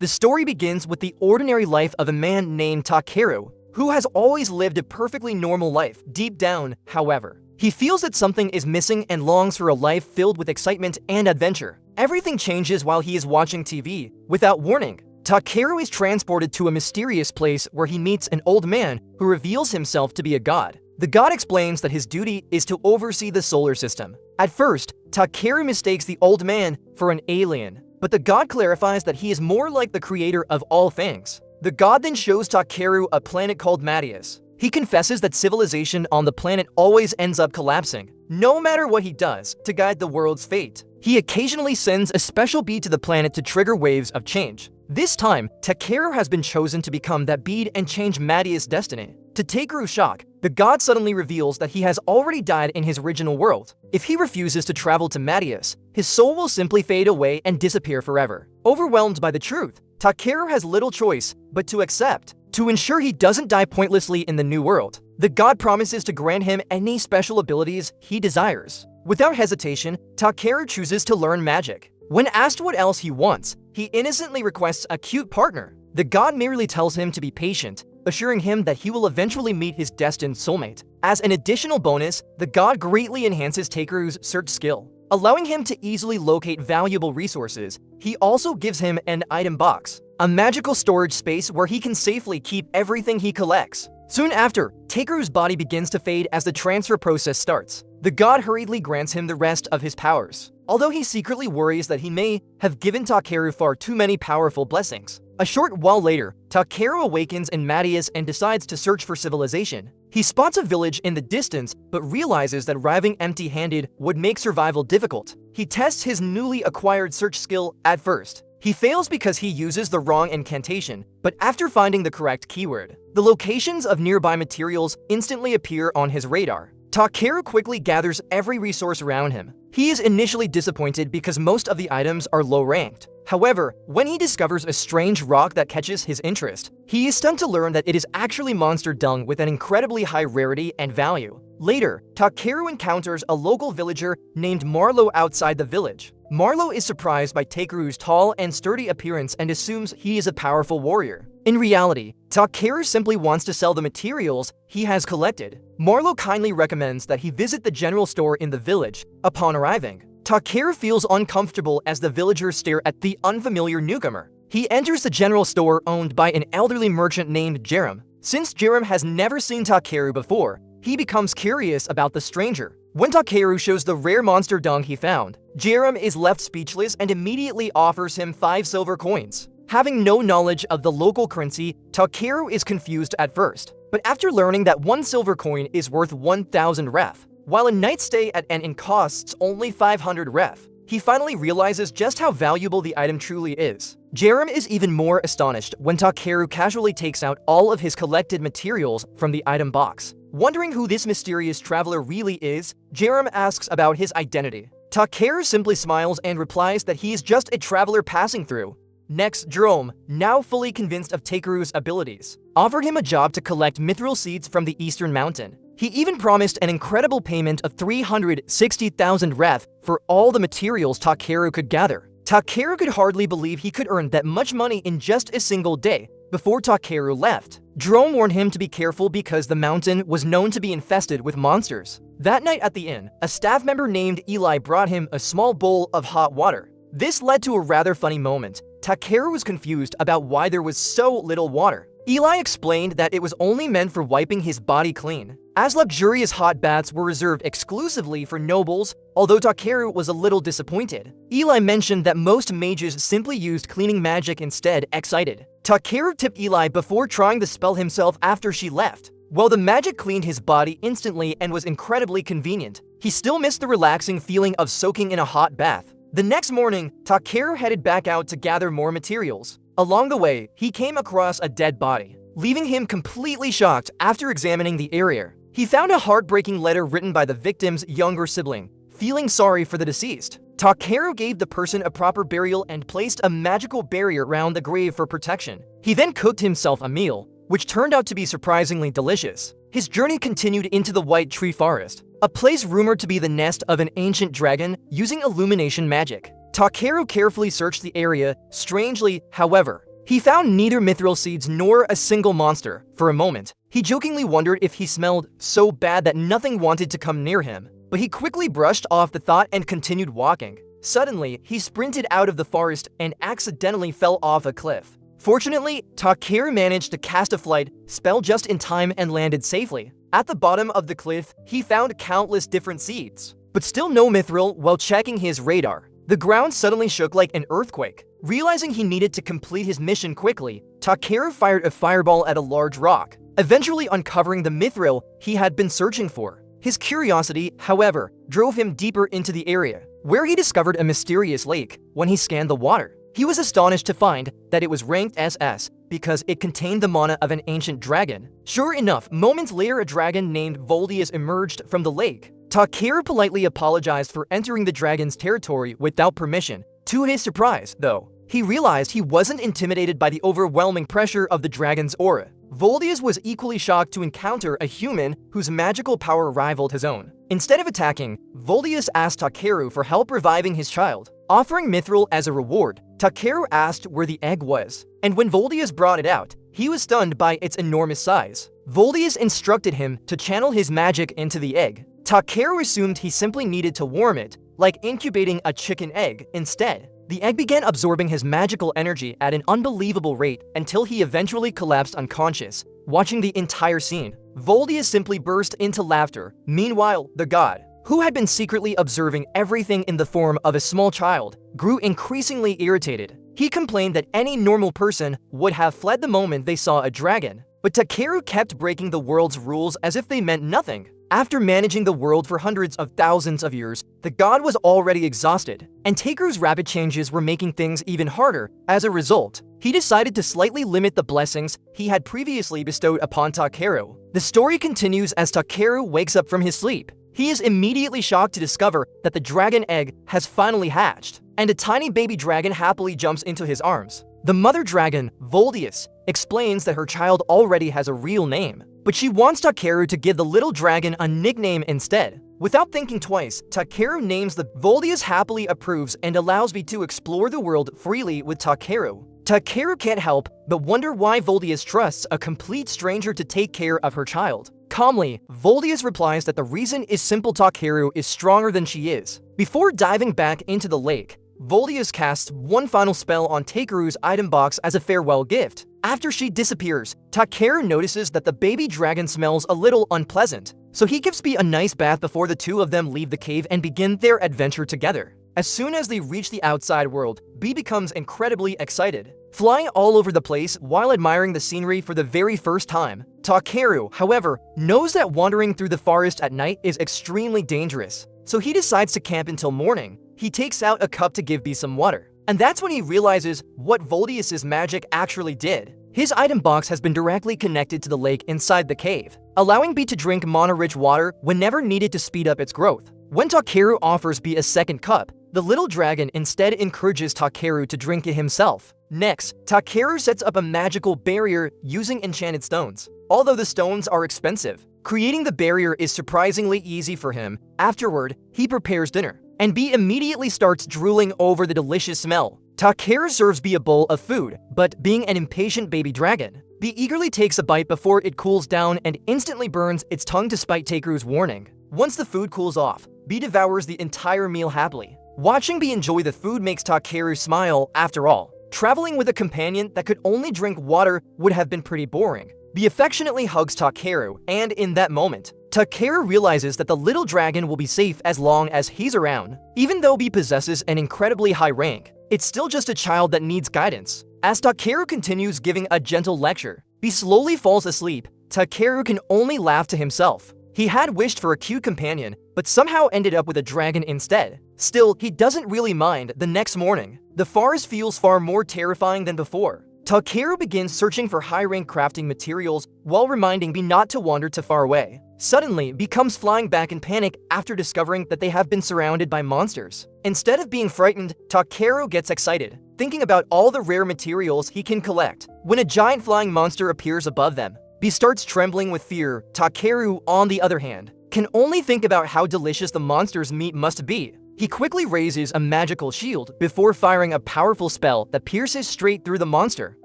The story begins with the ordinary life of a man named Takeru, who has always lived a perfectly normal life. Deep down, however, he feels that something is missing and longs for a life filled with excitement and adventure. Everything changes while he is watching TV. Without warning, Takeru is transported to a mysterious place where he meets an old man who reveals himself to be a god. The god explains that his duty is to oversee the solar system. At first, Takeru mistakes the old man for an alien, but the god clarifies that he is more like the creator of all things. The god then shows Takeru a planet called Mattias. He confesses that civilization on the planet always ends up collapsing, no matter what he does to guide the world's fate. He occasionally sends a special bead to the planet to trigger waves of change. This time, Takeru has been chosen to become that bead and change Mattias' destiny. To Takeru's shock, the god suddenly reveals that he has already died in his original world. If he refuses to travel to Mattias, his soul will simply fade away and disappear forever. Overwhelmed by the truth, Takeru has little choice but to accept. To ensure he doesn't die pointlessly in the new world, the god promises to grant him any special abilities he desires. Without hesitation, Takeru chooses to learn magic. When asked what else he wants, he innocently requests a cute partner. The god merely tells him to be patient, assuring him that he will eventually meet his destined soulmate. As an additional bonus, the god greatly enhances Takeru's search skill, allowing him to easily locate valuable resources. He also gives him an item box, a magical storage space where he can safely keep everything he collects. Soon after, Takeru's body begins to fade as the transfer process starts. The god hurriedly grants him the rest of his powers, although he secretly worries that he may have given Takeru far too many powerful blessings. A short while later, Takeru awakens in Mattias and decides to search for civilization. He spots a village in the distance, but realizes that arriving empty-handed would make survival difficult. He tests his newly acquired search skill at first. He fails because he uses the wrong incantation, but after finding the correct keyword, the locations of nearby materials instantly appear on his radar. Takeru quickly gathers every resource around him. He is initially disappointed because most of the items are low-ranked. However, when he discovers a strange rock that catches his interest, he is stunned to learn that it is actually monster dung with an incredibly high rarity and value. Later, Takeru encounters a local villager named Marlo outside the village. Marlo is surprised by Takeru's tall and sturdy appearance and assumes he is a powerful warrior. In reality, Takeru simply wants to sell the materials he has collected. Marlo kindly recommends that he visit the general store in the village. Upon arriving, Takeru feels uncomfortable as the villagers stare at the unfamiliar newcomer. He enters the general store owned by an elderly merchant named Jerem. Since Jerem has never seen Takeru before, he becomes curious about the stranger. When Takeru shows the rare monster dung he found, Jerem is left speechless and immediately offers him 5 silver coins. Having no knowledge of the local currency, Takeru is confused at first. But after learning that 1 silver coin is worth 1,000 ref, while a night stay at an inn costs only 500 ref, he finally realizes just how valuable the item truly is. Jerem is even more astonished when Takeru casually takes out all of his collected materials from the item box. Wondering who this mysterious traveler really is, Jerem asks about his identity. Takeru simply smiles and replies that he is just a traveler passing through. Next, Jerome, now fully convinced of Takeru's abilities, offered him a job to collect mithril seeds from the eastern mountain. He even promised an incredible payment of 360,000 ref for all the materials Takeru could gather. Takeru could hardly believe he could earn that much money in just a single day. Before Takeru left, Jerome warned him to be careful because the mountain was known to be infested with monsters. That night at the inn, a staff member named Eli brought him a small bowl of hot water. This led to a rather funny moment. Takeru was confused about why there was so little water. Eli explained that it was only meant for wiping his body clean, as luxurious hot baths were reserved exclusively for nobles. Although Takeru was a little disappointed, Eli mentioned that most mages simply used cleaning magic instead. Excited, Takeru tipped Eli before trying the spell himself after she left. While the magic cleaned his body instantly and was incredibly convenient, he still missed the relaxing feeling of soaking in a hot bath. The next morning, Takeru headed back out to gather more materials. Along the way, he came across a dead body, leaving him completely shocked. After examining the area, he found a heartbreaking letter written by the victim's younger sibling, feeling sorry for the deceased. Takeru gave the person a proper burial and placed a magical barrier around the grave for protection. He then cooked himself a meal, which turned out to be surprisingly delicious. His journey continued into the White Tree Forest, a place rumored to be the nest of an ancient dragon using illumination magic. Takeru carefully searched the area. Strangely, however, He found neither mithril seeds nor a single monster. For a moment, he jokingly wondered if he smelled so bad that nothing wanted to come near him. But he quickly brushed off the thought and continued walking. Suddenly, he sprinted out of the forest and accidentally fell off a cliff. Fortunately, Takeru managed to cast a flight spell just in time and landed safely. At the bottom of the cliff, he found countless different seeds, but still no mithril. While checking his radar, the ground suddenly shook like an earthquake. Realizing he needed to complete his mission quickly, Takeru fired a fireball at a large rock, eventually uncovering the mithril he had been searching for. His curiosity, however, drove him deeper into the area, where he discovered a mysterious lake. When he scanned the water, he was astonished to find that it was ranked SS because it contained the mana of an ancient dragon. Sure enough, moments later a dragon named Voldius emerged from the lake. Takeru politely apologized for entering the dragon's territory without permission. To his surprise, though, he realized he wasn't intimidated by the overwhelming pressure of the dragon's aura. Voldius was equally shocked to encounter a human whose magical power rivaled his own. Instead of attacking, Voldius asked Takeru for help reviving his child. Offering mithril as a reward, Takeru asked where the egg was, and when Voldius brought it out, he was stunned by its enormous size. Voldius instructed him to channel his magic into the egg. Takeru assumed he simply needed to warm it, like incubating a chicken egg. Instead, the egg began absorbing his magical energy at an unbelievable rate until he eventually collapsed unconscious. Watching the entire scene, Voldius simply burst into laughter. Meanwhile, the god, who had been secretly observing everything in the form of a small child, grew increasingly irritated. He complained that any normal person would have fled the moment they saw a dragon, but Takeru kept breaking the world's rules as if they meant nothing. After managing the world for hundreds of thousands of years, the god was already exhausted, and Takeru's rapid changes were making things even harder. As a result, he decided to slightly limit the blessings he had previously bestowed upon Takeru. The story continues as Takeru wakes up from his sleep. He is immediately shocked to discover that the dragon egg has finally hatched, and a tiny baby dragon happily jumps into his arms. The mother dragon, Voldius, explains that her child already has a real name, but she wants Takeru to give the little dragon a nickname instead. Without thinking twice, Takeru names the Voldius happily approves and allows V to explore the world freely with Takeru. Takeru can't help but wonder why Voldius trusts a complete stranger to take care of her child. Calmly, Voldius replies that the reason is simple: Takeru is stronger than she is. Before diving back into the lake, Voldius casts one final spell on Takeru's item box as a farewell gift. After she disappears, Takeru notices that the baby dragon smells a little unpleasant, so he gives B a nice bath before the two of them leave the cave and begin their adventure together. As soon as they reach the outside world, B becomes incredibly excited, flying all over the place while admiring the scenery for the very first time. Takeru, however, knows that wandering through the forest at night is extremely dangerous, so he decides to camp until morning. He takes out a cup to give B some water, and that's when he realizes what Voldius's magic actually did. His item box has been directly connected to the lake inside the cave, allowing B to drink mana-rich water whenever needed to speed up its growth. When Takeru offers B a second cup, the little dragon instead encourages Takeru to drink it himself. Next, Takeru sets up a magical barrier using enchanted stones. Although the stones are expensive, creating the barrier is surprisingly easy for him. Afterward, he prepares dinner, and B immediately starts drooling over the delicious smell. Takeru serves B a bowl of food, but being an impatient baby dragon, B eagerly takes a bite before it cools down and instantly burns its tongue despite Takeru's warning. Once the food cools off, B devours the entire meal happily. Watching B enjoy the food makes Takeru smile. After all, traveling with a companion that could only drink water would have been pretty boring. B affectionately hugs Takeru, and in that moment, Takeru realizes that the little dragon will be safe as long as he's around. Even though B possesses an incredibly high rank, it's still just a child that needs guidance. As Takeru continues giving a gentle lecture, B slowly falls asleep. Takeru can only laugh to himself. He had wished for a cute companion, but somehow ended up with a dragon instead. Still, he doesn't really mind. The next morning, the forest feels far more terrifying than before. Takeru begins searching for high-rank crafting materials while reminding B not to wander too far away. Suddenly, B comes flying back in panic after discovering that they have been surrounded by monsters. Instead of being frightened, Takeru gets excited, thinking about all the rare materials he can collect. When a giant flying monster appears above them, B starts trembling with fear. Takeru, on the other hand, can only think about how delicious the monster's meat must be. He quickly raises a magical shield before firing a powerful spell that pierces straight through the monster.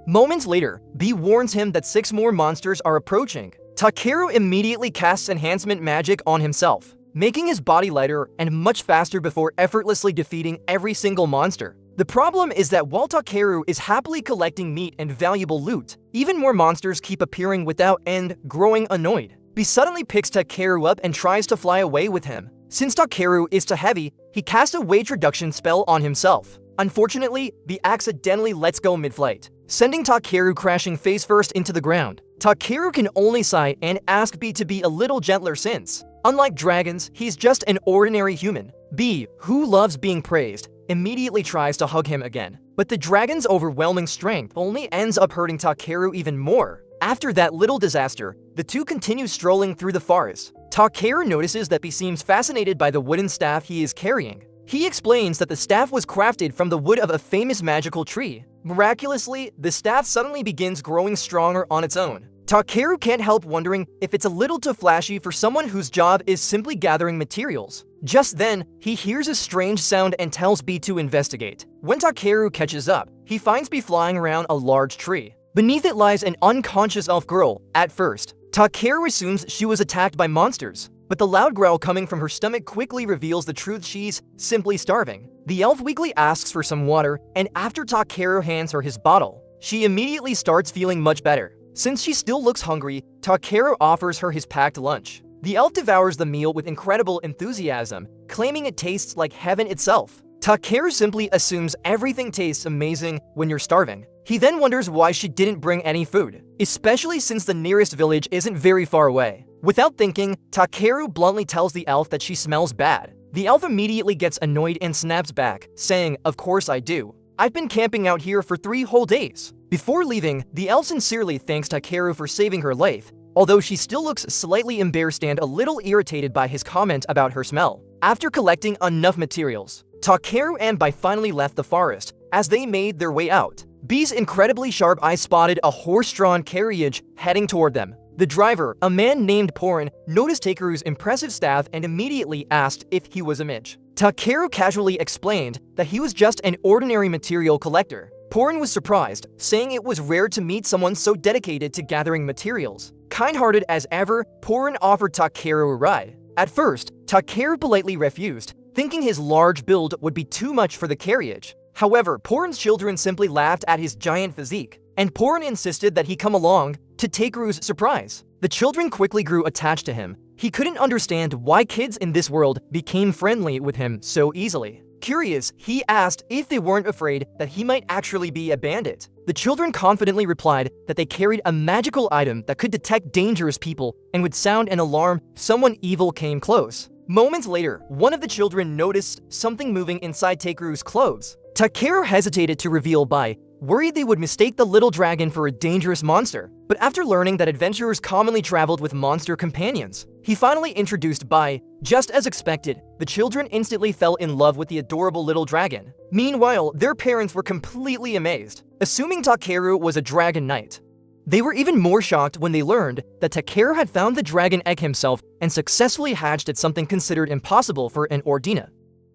Moments later, B warns him that 6 more monsters are approaching. Takeru immediately casts enhancement magic on himself, making his body lighter and much faster before effortlessly defeating every single monster. The problem is that while Takeru is happily collecting meat and valuable loot, even more monsters keep appearing without end, growing annoyed. B suddenly picks Takeru up and tries to fly away with him. Since Takeru is too heavy, he casts a weight reduction spell on himself. Unfortunately, B accidentally lets go mid-flight, sending Takeru crashing face first into the ground. Takeru can only sigh and ask B to be a little gentler since, unlike dragons, he's just an ordinary human. B, who loves being praised, immediately tries to hug him again, but the dragon's overwhelming strength only ends up hurting Takeru even more. After that little disaster, the two continue strolling through the forest. Takeru notices that B seems fascinated by the wooden staff he is carrying. He explains that the staff was crafted from the wood of a famous magical tree. Miraculously, the staff suddenly begins growing stronger on its own. Takeru can't help wondering if it's a little too flashy for someone whose job is simply gathering materials. Just then, he hears a strange sound and tells B to investigate. When Takeru catches up, he finds B flying around a large tree. Beneath it lies an unconscious elf girl. At first, Takeru assumes she was attacked by monsters, but the loud growl coming from her stomach quickly reveals the truth: she's simply starving. The elf weakly asks for some water, and after Takeru hands her his bottle, she immediately starts feeling much better. Since she still looks hungry, Takeru offers her his packed lunch. The elf devours the meal with incredible enthusiasm, claiming it tastes like heaven itself. Takeru simply assumes everything tastes amazing when you're starving. He then wonders why she didn't bring any food, especially since the nearest village isn't very far away. Without thinking, Takeru bluntly tells the elf that she smells bad. The elf immediately gets annoyed and snaps back, saying, "Of course I do. I've been camping out here for 3 whole days." Before leaving, the elf sincerely thanks Takeru for saving her life, although she still looks slightly embarrassed and a little irritated by his comment about her smell. After collecting enough materials, Takeru and Bai finally left the forest. As they made their way out, B's incredibly sharp eyes spotted a horse-drawn carriage heading toward them. The driver, a man named Porin, noticed Takeru's impressive staff and immediately asked if he was a mage. Takeru casually explained that he was just an ordinary material collector. Porin was surprised, saying it was rare to meet someone so dedicated to gathering materials. Kind-hearted as ever, Porin offered Takeru a ride. At first, Takeru politely refused, thinking his large build would be too much for the carriage. However, Porin's children simply laughed at his giant physique, and Porin insisted that he come along, to Takeru's surprise. The children quickly grew attached to him. He couldn't understand why kids in this world became friendly with him so easily. Curious, he asked if they weren't afraid that he might actually be a bandit. The children confidently replied that they carried a magical item that could detect dangerous people and would sound an alarm if someone evil came close. Moments later, one of the children noticed something moving inside Takeru's clothes. Takeru hesitated to reveal Bai, worried they would mistake the little dragon for a dangerous monster. But after learning that adventurers commonly traveled with monster companions, he finally introduced Bai. Just as expected, the children instantly fell in love with the adorable little dragon. Meanwhile, their parents were completely amazed, assuming Takeru was a dragon knight. They were even more shocked when they learned that Takeru had found the dragon egg himself and successfully hatched at something considered impossible for an ordina.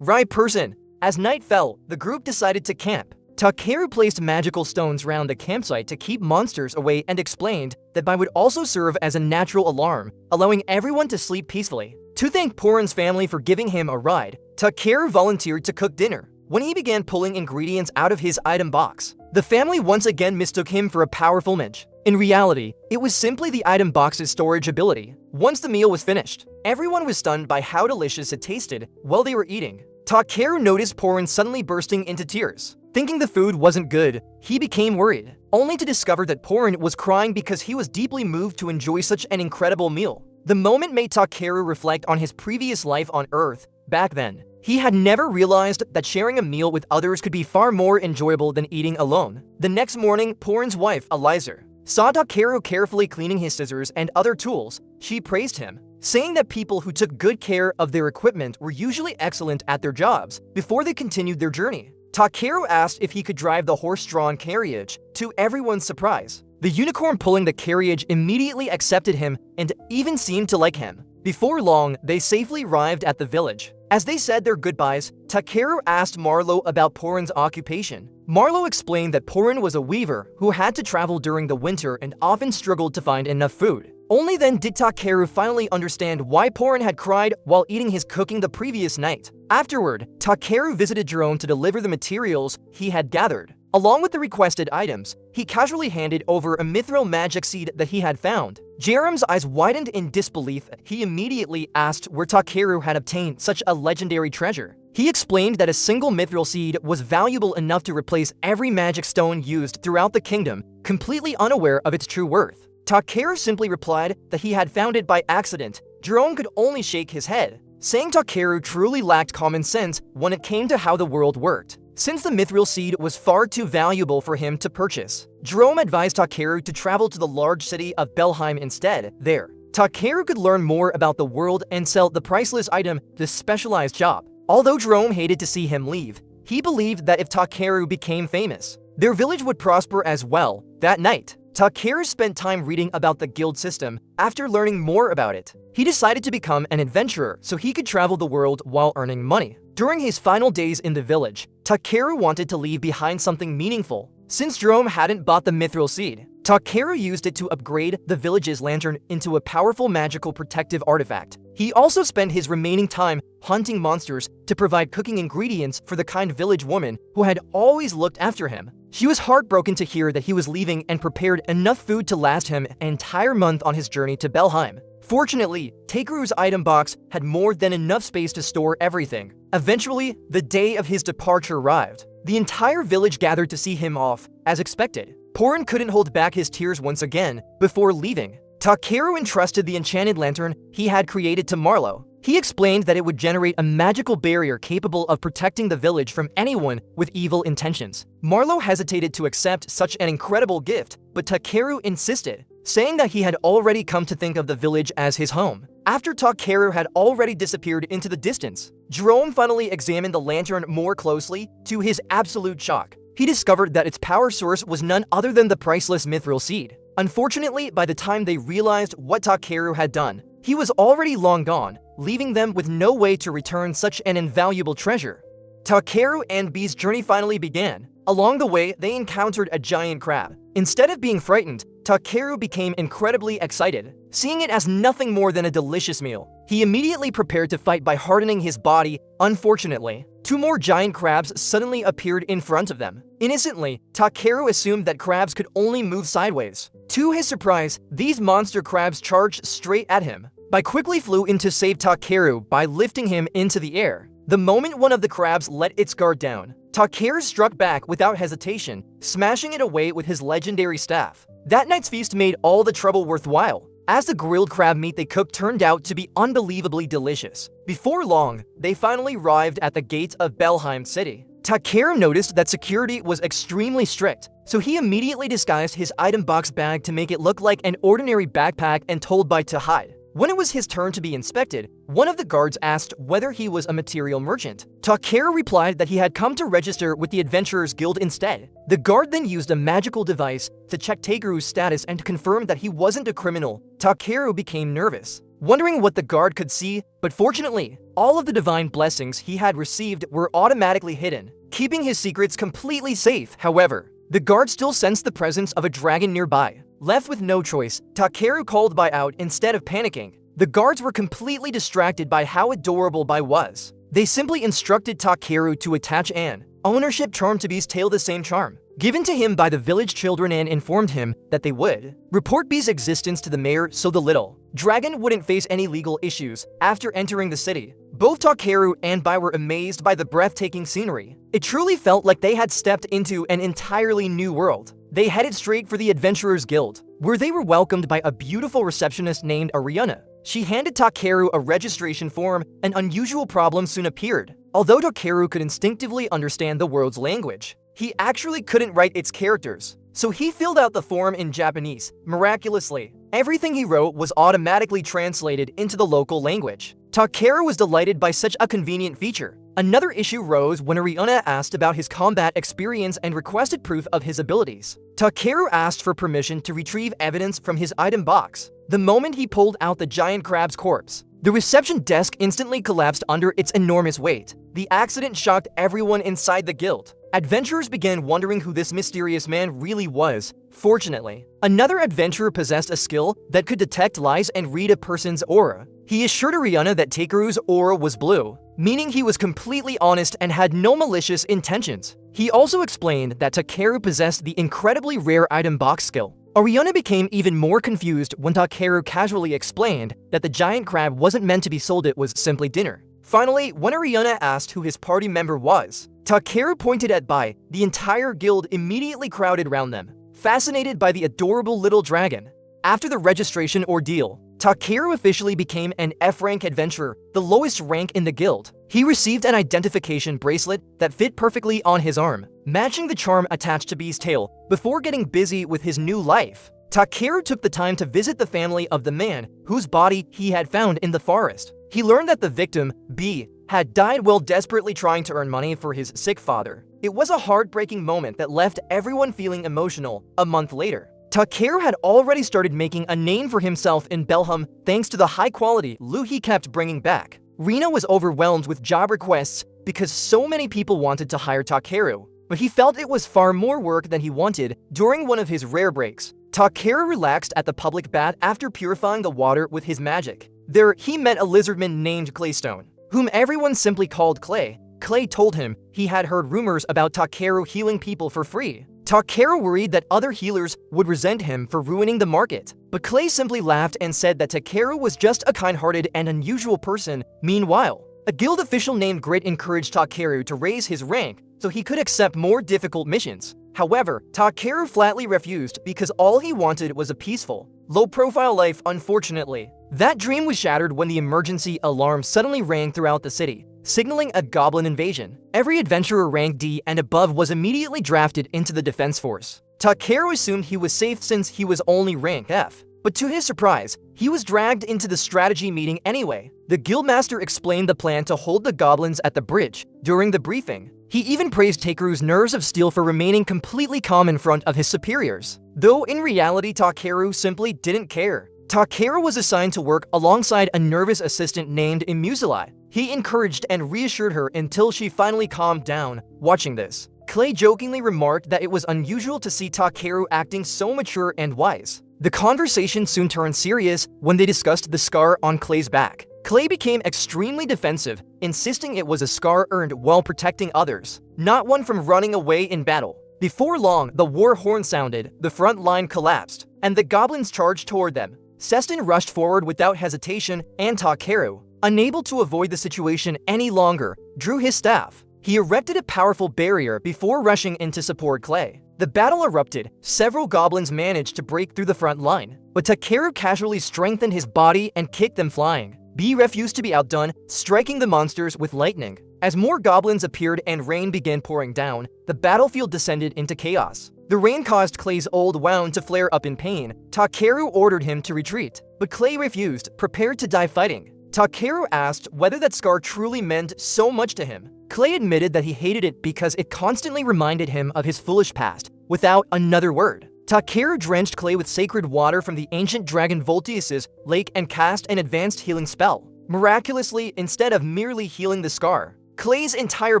Right person. As night fell, the group decided to camp. Takeru placed magical stones around the campsite to keep monsters away and explained that Bai would also serve as a natural alarm, allowing everyone to sleep peacefully. To thank Porin's family for giving him a ride, Takeru volunteered to cook dinner. When he began pulling ingredients out of his item box, the family once again mistook him for a powerful mage. In reality, it was simply the item box's storage ability. Once the meal was finished, everyone was stunned by how delicious it tasted while they were eating. Takeru noticed Porin suddenly bursting into tears. Thinking the food wasn't good, he became worried, only to discover that Porin was crying because he was deeply moved to enjoy such an incredible meal. The moment made Takeru reflect on his previous life on Earth. Back then, he had never realized that sharing a meal with others could be far more enjoyable than eating alone. The next morning, Porin's wife, Eliza, saw Takeru carefully cleaning his scissors and other tools. She praised him, saying that people who took good care of their equipment were usually excellent at their jobs before they continued their journey. Takeru asked if he could drive the horse-drawn carriage. To everyone's surprise, the unicorn pulling the carriage immediately accepted him and even seemed to like him. Before long, they safely arrived at the village. As they said their goodbyes, Takeru asked Marlo about Porin's occupation. Marlo explained that Porin was a weaver who had to travel during the winter and often struggled to find enough food. Only then did Takeru finally understand why Porin had cried while eating his cooking the previous night. Afterward, Takeru visited Jerome to deliver the materials he had gathered. Along with the requested items, he casually handed over a mithril magic seed that he had found. Jerome's eyes widened in disbelief. He immediately asked where Takeru had obtained such a legendary treasure. He explained that a single mithril seed was valuable enough to replace every magic stone used throughout the kingdom, completely unaware of its true worth. Takeru simply replied that he had found it by accident. Jerome could only shake his head, saying Takeru truly lacked common sense when it came to how the world worked. Since the mithril seed was far too valuable for him to purchase, Jerome advised Takeru to travel to the large city of Belheim instead. There, Takeru could learn more about the world and sell the priceless item, the specialized job. Although Jerome hated to see him leave, he believed that if Takeru became famous, their village would prosper as well. That night, Takeru spent time reading about the guild system. After learning more about it, he decided to become an adventurer so he could travel the world while earning money. During his final days in the village, Takeru wanted to leave behind something meaningful. Since Jerome hadn't bought the mithril seed, Takeru used it to upgrade the village's lantern into a powerful magical protective artifact. He also spent his remaining time hunting monsters to provide cooking ingredients for the kind village woman who had always looked after him. She was heartbroken to hear that he was leaving and prepared enough food to last him an entire month on his journey to Belheim. Fortunately, Takeru's item box had more than enough space to store everything. Eventually, the day of his departure arrived. The entire village gathered to see him off, as expected. Porin couldn't hold back his tears once again. Before leaving, Takeru entrusted the enchanted lantern he had created to Marlo. He explained that it would generate a magical barrier capable of protecting the village from anyone with evil intentions. Marlo hesitated to accept such an incredible gift, but Takeru insisted, saying that he had already come to think of the village as his home. After Takeru had already disappeared into the distance, Jerome finally examined the lantern more closely. To his absolute shock, he discovered that its power source was none other than the priceless mithril seed. Unfortunately, by the time they realized what Takeru had done, he was already long gone, leaving them with no way to return such an invaluable treasure. Takeru and B's journey finally began. Along the way, they encountered a giant crab. Instead of being frightened, Takeru became incredibly excited, seeing it as nothing more than a delicious meal. He immediately prepared to fight by hardening his body. Unfortunately, two more giant crabs suddenly appeared in front of them. Innocently, Takeru assumed that crabs could only move sideways. To his surprise, these monster crabs charged straight at him. Bai quickly flew in to save Takeru by lifting him into the air. The moment one of the crabs let its guard down, Takeru struck back without hesitation, smashing it away with his legendary staff. That night's feast made all the trouble worthwhile, as the grilled crab meat they cooked turned out to be unbelievably delicious. Before long, they finally arrived at the gates of Belheim City. Takeru noticed that security was extremely strict, so he immediately disguised his item box bag to make it look like an ordinary backpack and told Bai to hide. When it was his turn to be inspected, one of the guards asked whether he was a material merchant. Takeru replied that he had come to register with the Adventurers Guild instead. The guard then used a magical device to check Takeru's status and confirm that he wasn't a criminal. Takeru became nervous, wondering what the guard could see, but fortunately, all of the divine blessings he had received were automatically hidden, keeping his secrets completely safe. However, the guard still sensed the presence of a dragon nearby. Left with no choice, Takeru called Bai out instead of panicking. The guards were completely distracted by how adorable Bai was. They simply instructed Takeru to attach an ownership charm to B's tail, the same charm given to him by the village children, and informed him that they would report B's existence to the mayor so the little dragon wouldn't face any legal issues. After entering the city, both Takeru and Bai were amazed by the breathtaking scenery. It truly felt like they had stepped into an entirely new world. They headed straight for the Adventurers Guild, where they were welcomed by a beautiful receptionist named Ariana. She handed Takeru a registration form. An unusual problem soon appeared. Although Takeru could instinctively understand the world's language, he actually couldn't write its characters. So he filled out the form in Japanese. Miraculously, everything he wrote was automatically translated into the local language. Takeru was delighted by such a convenient feature. Another issue rose when Ariana asked about his combat experience and requested proof of his abilities. Takeru asked for permission to retrieve evidence from his item box. The moment he pulled out the giant crab's corpse, The reception desk instantly collapsed under its enormous weight. The accident shocked everyone inside the guild. Adventurers began wondering who this mysterious man really was. Fortunately, another adventurer possessed a skill that could detect lies and read a person's aura. He assured Ariana that Takeru's aura was blue, meaning he was completely honest and had no malicious intentions. He also explained that Takeru possessed the incredibly rare item box skill. Ariana became even more confused when Takeru casually explained that the giant crab wasn't meant to be sold, it was simply dinner. Finally, when Ariana asked who his party member was, Takeru pointed at Bai. The entire guild immediately crowded around them, fascinated by the adorable little dragon. After the registration ordeal, Takeru officially became an F-rank adventurer, the lowest rank in the guild. He received an identification bracelet that fit perfectly on his arm, matching the charm attached to B's tail. Before getting busy with his new life, Takeru took the time to visit the family of the man whose body he had found in the forest. He learned that the victim, B, had died while desperately trying to earn money for his sick father. It was a heartbreaking moment that left everyone feeling emotional. A month later, Takeru had already started making a name for himself in Belham thanks to the high-quality loot he kept bringing back. Rina was overwhelmed with job requests because so many people wanted to hire Takeru, but he felt it was far more work than he wanted. During one of his rare breaks, Takeru relaxed at the public bath after purifying the water with his magic. There, he met a lizardman named Claystone, whom everyone simply called Clay. Clay told him he had heard rumors about Takeru healing people for free. Takeru worried that other healers would resent him for ruining the market, but Clay simply laughed and said that Takeru was just a kind-hearted and unusual person. Meanwhile, a guild official named Grit encouraged Takeru to raise his rank so he could accept more difficult missions. However, Takeru flatly refused because all he wanted was a peaceful, low-profile life. Unfortunately, that dream was shattered when the emergency alarm suddenly rang throughout the city, signaling a goblin invasion. Every adventurer ranked D and above was immediately drafted into the defense force. Takeru assumed he was safe since he was only rank F, but to his surprise, he was dragged into the strategy meeting anyway. The guildmaster explained the plan to hold the goblins at the bridge. During the briefing, he even praised Takeru's nerves of steel for remaining completely calm in front of his superiors. Though in reality, Takeru simply didn't care. Takeru was assigned to work alongside a nervous assistant named Imuzilai. He encouraged and reassured her until she finally calmed down. Watching this, Clay jokingly remarked that it was unusual to see Takeru acting so mature and wise. The conversation soon turned serious when they discussed the scar on Clay's back. Clay became extremely defensive, insisting it was a scar earned while protecting others, not one from running away in battle. Before long, the war horn sounded, the front line collapsed, and the goblins charged toward them. Seston rushed forward without hesitation, and Takeru, unable to avoid the situation any longer, drew his staff. He erected a powerful barrier before rushing in to support Clay. The battle erupted. Several goblins managed to break through the front line, but Takeru casually strengthened his body and kicked them flying. B refused to be outdone, striking the monsters with lightning. As more goblins appeared and rain began pouring down, the battlefield descended into chaos. The rain caused Clay's old wound to flare up in pain. Takeru ordered him to retreat, but Clay refused, prepared to die fighting. Takeru asked whether that scar truly meant so much to him. Clay admitted that he hated it because it constantly reminded him of his foolish past. Without another word, Takeru drenched Clay with sacred water from the ancient dragon Voltius's lake and cast an advanced healing spell. Miraculously, instead of merely healing the scar, Clay's entire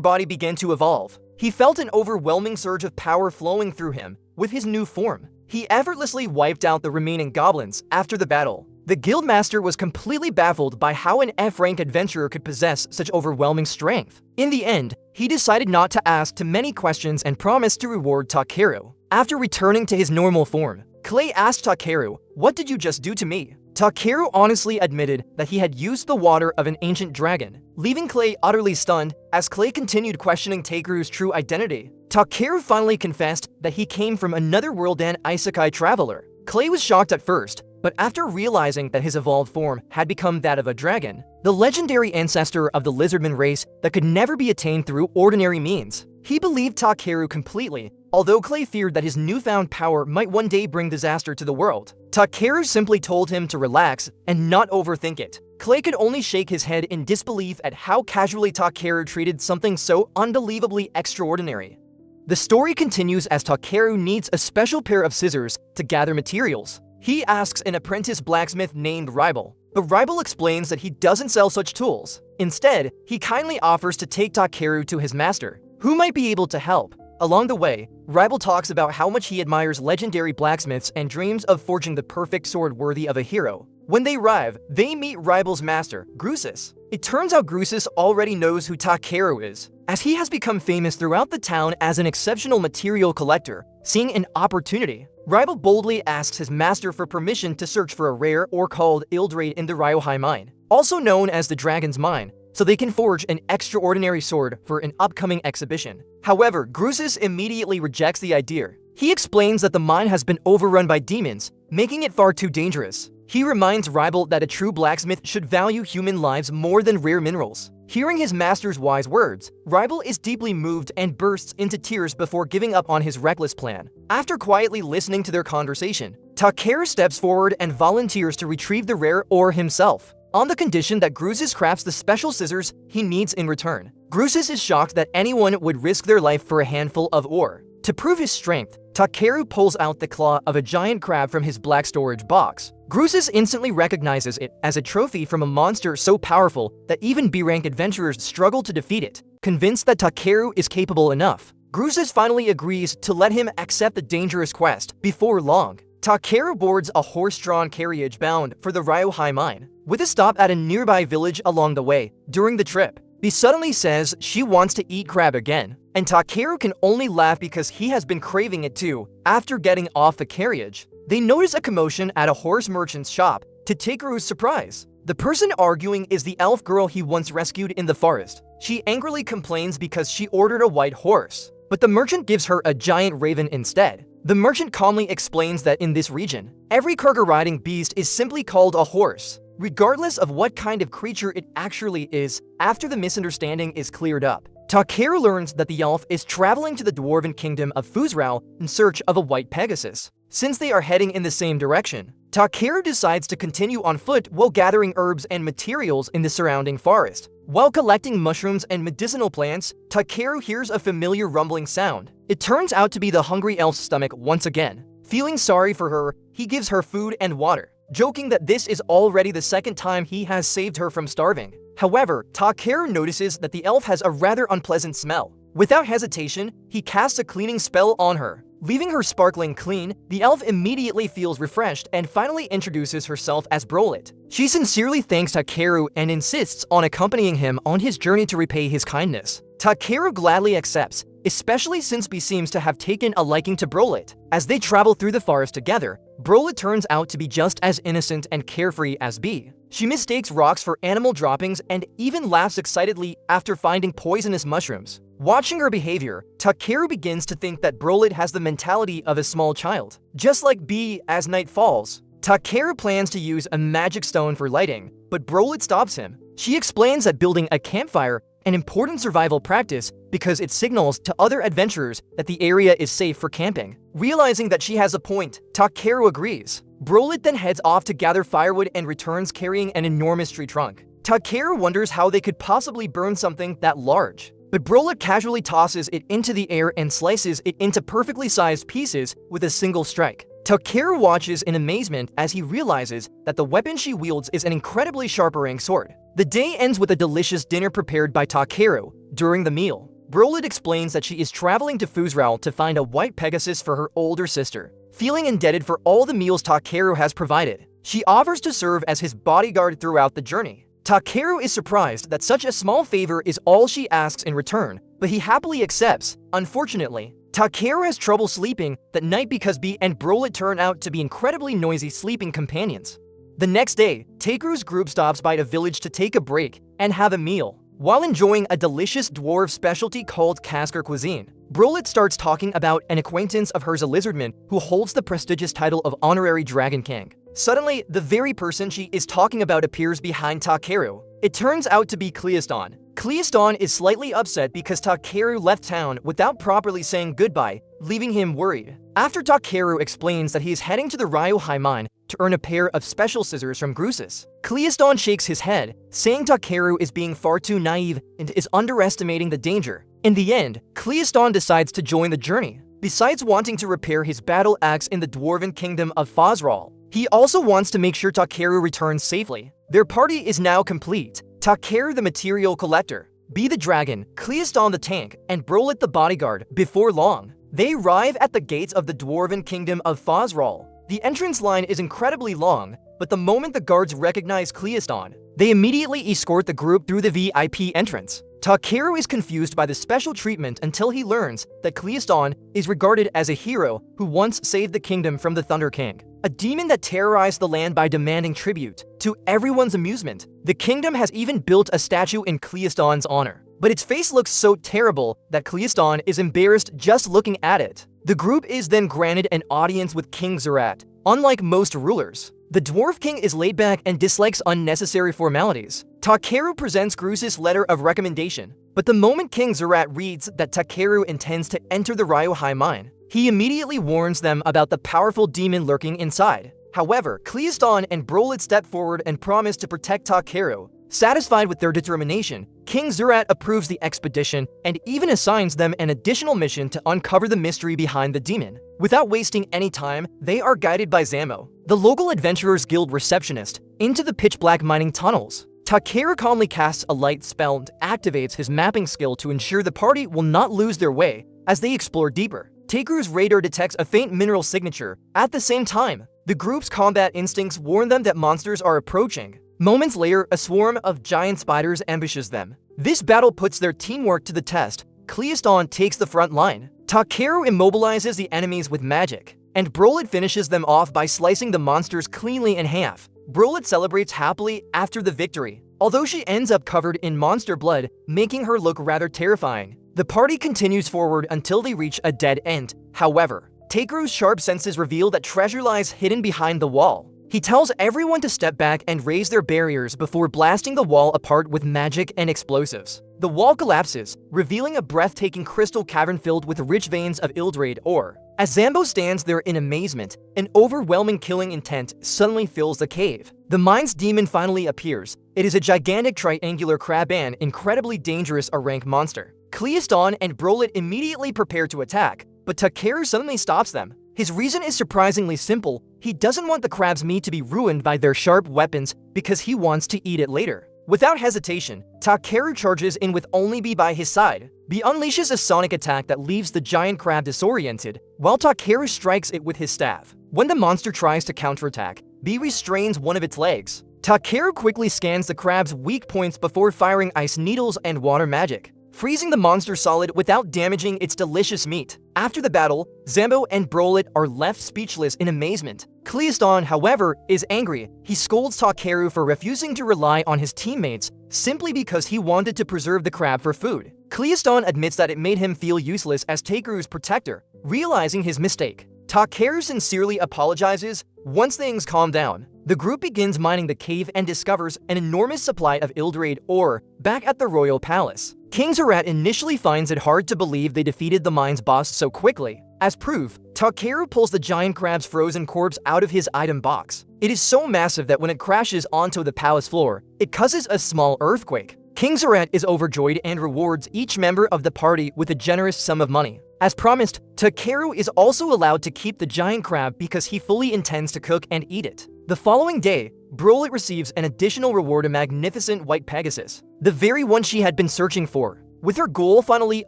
body began to evolve. He felt an overwhelming surge of power flowing through him. With his new form, he effortlessly wiped out the remaining goblins. After the battle, the guildmaster was completely baffled by how an F-rank adventurer could possess such overwhelming strength. In the end, he decided not to ask too many questions and promised to reward Takeru. After returning to his normal form, Clay asked Takeru, "What did you just do to me?" Takeru honestly admitted that he had used the water of an ancient dragon, leaving Clay utterly stunned. As Clay continued questioning Takeru's true identity, Takeru finally confessed that he came from another world, an Isekai traveler. Clay was shocked at first, but after realizing that his evolved form had become that of a dragon, the legendary ancestor of the lizardman race that could never be attained through ordinary means, he believed Takeru completely. Although Clay feared that his newfound power might one day bring disaster to the world, Takeru simply told him to relax and not overthink it. Clay could only shake his head in disbelief at how casually Takeru treated something so unbelievably extraordinary. The story continues as Takeru needs a special pair of scissors to gather materials. He asks an apprentice blacksmith named Ribel, but Ribal explains that he doesn't sell such tools. Instead, he kindly offers to take Takeru to his master, who might be able to help. Along the way, Ribal talks about how much he admires legendary blacksmiths and dreams of forging the perfect sword worthy of a hero. When they arrive, they meet Ribal's master, Grusus. It turns out Grusus already knows who Takeru is, as he has become famous throughout the town as an exceptional material collector. Seeing an opportunity, Ribal boldly asks his master for permission to search for a rare ore called Ildrate in the Ryohei mine, also known as the Dragon's Mine, so they can forge an extraordinary sword for an upcoming exhibition. However, Grusus immediately rejects the idea. He explains that the mine has been overrun by demons, making it far too dangerous. He reminds Ribal that a true blacksmith should value human lives more than rare minerals. Hearing his master's wise words, Ribal is deeply moved and bursts into tears before giving up on his reckless plan. After quietly listening to their conversation, Takeru steps forward and volunteers to retrieve the rare ore himself, on the condition that Grusus crafts the special scissors he needs in return. Grusus is shocked that anyone would risk their life for a handful of ore. To prove his strength, Takeru pulls out the claw of a giant crab from his black storage box. Grusus instantly recognizes it as a trophy from a monster so powerful that even B-rank adventurers struggle to defeat it. Convinced that Takeru is capable enough, Grusus finally agrees to let him accept the dangerous quest. Before long, Takeru boards a horse-drawn carriage bound for the Ryohei mine, with a stop at a nearby village along the way. During the trip, Bee suddenly says she wants to eat crab again, and Takeru can only laugh because he has been craving it too. After getting off the carriage, they notice a commotion at a horse merchant's shop. To Takeru's surprise, the person arguing is the elf girl he once rescued in the forest. She angrily complains because she ordered a white horse, but the merchant gives her a giant raven instead. The merchant calmly explains that in this region, every cargo-riding beast is simply called a horse, regardless of what kind of creature it actually is. After the misunderstanding is cleared up, Takeru learns that the elf is traveling to the dwarven kingdom of Fuzrao in search of a white Pegasus. Since they are heading in the same direction, Takeru decides to continue on foot while gathering herbs and materials in the surrounding forest. While collecting mushrooms and medicinal plants, Takeru hears a familiar rumbling sound. It turns out to be the hungry elf's stomach once again. Feeling sorry for her, he gives her food and water, joking that this is already the second time he has saved her from starving. However, Takeru notices that the elf has a rather unpleasant smell. Without hesitation, he casts a cleaning spell on her. Leaving her sparkling clean, the elf immediately feels refreshed and finally introduces herself as Brolit. She sincerely thanks Takeru and insists on accompanying him on his journey to repay his kindness. Takeru gladly accepts, especially since Bee seems to have taken a liking to Brolit. As they travel through the forest together, Brolit turns out to be just as innocent and carefree as Bee. She mistakes rocks for animal droppings and even laughs excitedly after finding poisonous mushrooms. Watching her behavior, Takeru begins to think that Brolit has the mentality of a small child. Just like Bee, as night falls, Takeru plans to use a magic stone for lighting, but Brolit stops him. She explains that building a campfire is an important survival practice because it signals to other adventurers that the area is safe for camping. Realizing that she has a point, Takeru agrees. Brolit then heads off to gather firewood and returns carrying an enormous tree trunk. Takeru wonders how they could possibly burn something that large, but Brolit casually tosses it into the air and slices it into perfectly sized pieces with a single strike. Takeru watches in amazement as he realizes that the weapon she wields is an incredibly sharp-rang sword. The day ends with a delicious dinner prepared by Takeru. During the meal, Brolit explains that she is traveling to Fuzrao to find a white Pegasus for her older sister. Feeling indebted for all the meals Takeru has provided, she offers to serve as his bodyguard throughout the journey. Takeru is surprised that such a small favor is all she asks in return, but he happily accepts. Unfortunately, Takeru has trouble sleeping that night because Bee and Brolit turn out to be incredibly noisy sleeping companions. The next day, Takeru's group stops by a village to take a break and have a meal. While enjoying a delicious dwarf specialty called Kasker cuisine, Brolit starts talking about an acquaintance of hers, a lizardman who holds the prestigious title of Honorary Dragon King. Suddenly, the very person she is talking about appears behind Takeru. It turns out to be Cleiston. Cleiston is slightly upset because Takeru left town without properly saying goodbye, leaving him worried. After Takeru explains that he is heading to the Ryohei mine to earn a pair of special scissors from Grusus, Cleiston shakes his head, saying Takeru is being far too naive and is underestimating the danger. In the end, Cleiston decides to join the journey. Besides wanting to repair his battle axe in the dwarven kingdom of Fuzrao, he also wants to make sure Takeru returns safely. Their party is now complete. Takeru the material collector, B the dragon, Cleiston the tank, and Brolit the bodyguard. Before long, they arrive at the gates of the dwarven kingdom of Fosral. The entrance line is incredibly long, but the moment the guards recognize Cleiston, they immediately escort the group through the VIP entrance. Takeru is confused by the special treatment until he learns that Cleiston is regarded as a hero who once saved the kingdom from the Thunder King, a demon that terrorized the land by demanding tribute. To everyone's amusement, the kingdom has even built a statue in Cleiston's honor. But its face looks so terrible that Cleiston is embarrassed just looking at it. The group is then granted an audience with King Zerat. Unlike most rulers, the Dwarf King is laid back and dislikes unnecessary formalities. Takeru presents Grusis' letter of recommendation, but the moment King Zerat reads that Takeru intends to enter the Ryohei mine, he immediately warns them about the powerful demon lurking inside. However, Cleiston and Brolit step forward and promise to protect Takeru. Satisfied with their determination, King Zerat approves the expedition and even assigns them an additional mission to uncover the mystery behind the demon. Without wasting any time, they are guided by Zambo, the local Adventurers Guild receptionist, into the pitch-black mining tunnels. Takeru calmly casts a light spell and activates his mapping skill to ensure the party will not lose their way as they explore deeper. Takeru's radar detects a faint mineral signature. At the same time, the group's combat instincts warn them that monsters are approaching. Moments later, a swarm of giant spiders ambushes them. This battle puts their teamwork to the test. Cleiston takes the front line. Takeru immobilizes the enemies with magic, and Brolit finishes them off by slicing the monsters cleanly in half. Brolit celebrates happily after the victory, although she ends up covered in monster blood, making her look rather terrifying. The party continues forward until they reach a dead end. However, Takeru's sharp senses reveal that treasure lies hidden behind the wall. He tells everyone to step back and raise their barriers before blasting the wall apart with magic and explosives. The wall collapses, revealing a breathtaking crystal cavern filled with rich veins of Ildrade ore. As Zambo stands there in amazement, an overwhelming killing intent suddenly fills the cave. The mine's demon finally appears. It is a gigantic triangular crab-man, incredibly dangerous a rank monster. Cleiston and Brolit immediately prepare to attack, but Takeru suddenly stops them. His reason is surprisingly simple. He doesn't want the crab's meat to be ruined by their sharp weapons because he wants to eat it later. Without hesitation, Takeru charges in with only B by his side. B unleashes a sonic attack that leaves the giant crab disoriented, while Takeru strikes it with his staff. When the monster tries to counterattack, B restrains one of its legs. Takeru quickly scans the crab's weak points before firing ice needles and water magic, freezing the monster solid without damaging its delicious meat. After the battle, Zambo and Brolit are left speechless in amazement. Cleiston, however, is angry. He scolds Takeru for refusing to rely on his teammates simply because he wanted to preserve the crab for food. Cleiston admits that it made him feel useless as Takeru's protector. Realizing his mistake, Takeru sincerely apologizes. Once things calm down, the group begins mining the cave and discovers an enormous supply of Ildrade ore back at the royal palace. King Zerat initially finds it hard to believe they defeated the mine's boss so quickly. As proof, Takeru pulls the giant crab's frozen corpse out of his item box. It is so massive that when it crashes onto the palace floor, it causes a small earthquake. King Zerat is overjoyed and rewards each member of the party with a generous sum of money. As promised, Takeru is also allowed to keep the giant crab because he fully intends to cook and eat it. The following day, Brolit receives an additional reward, a magnificent white Pegasus, the very one she had been searching for. With her goal finally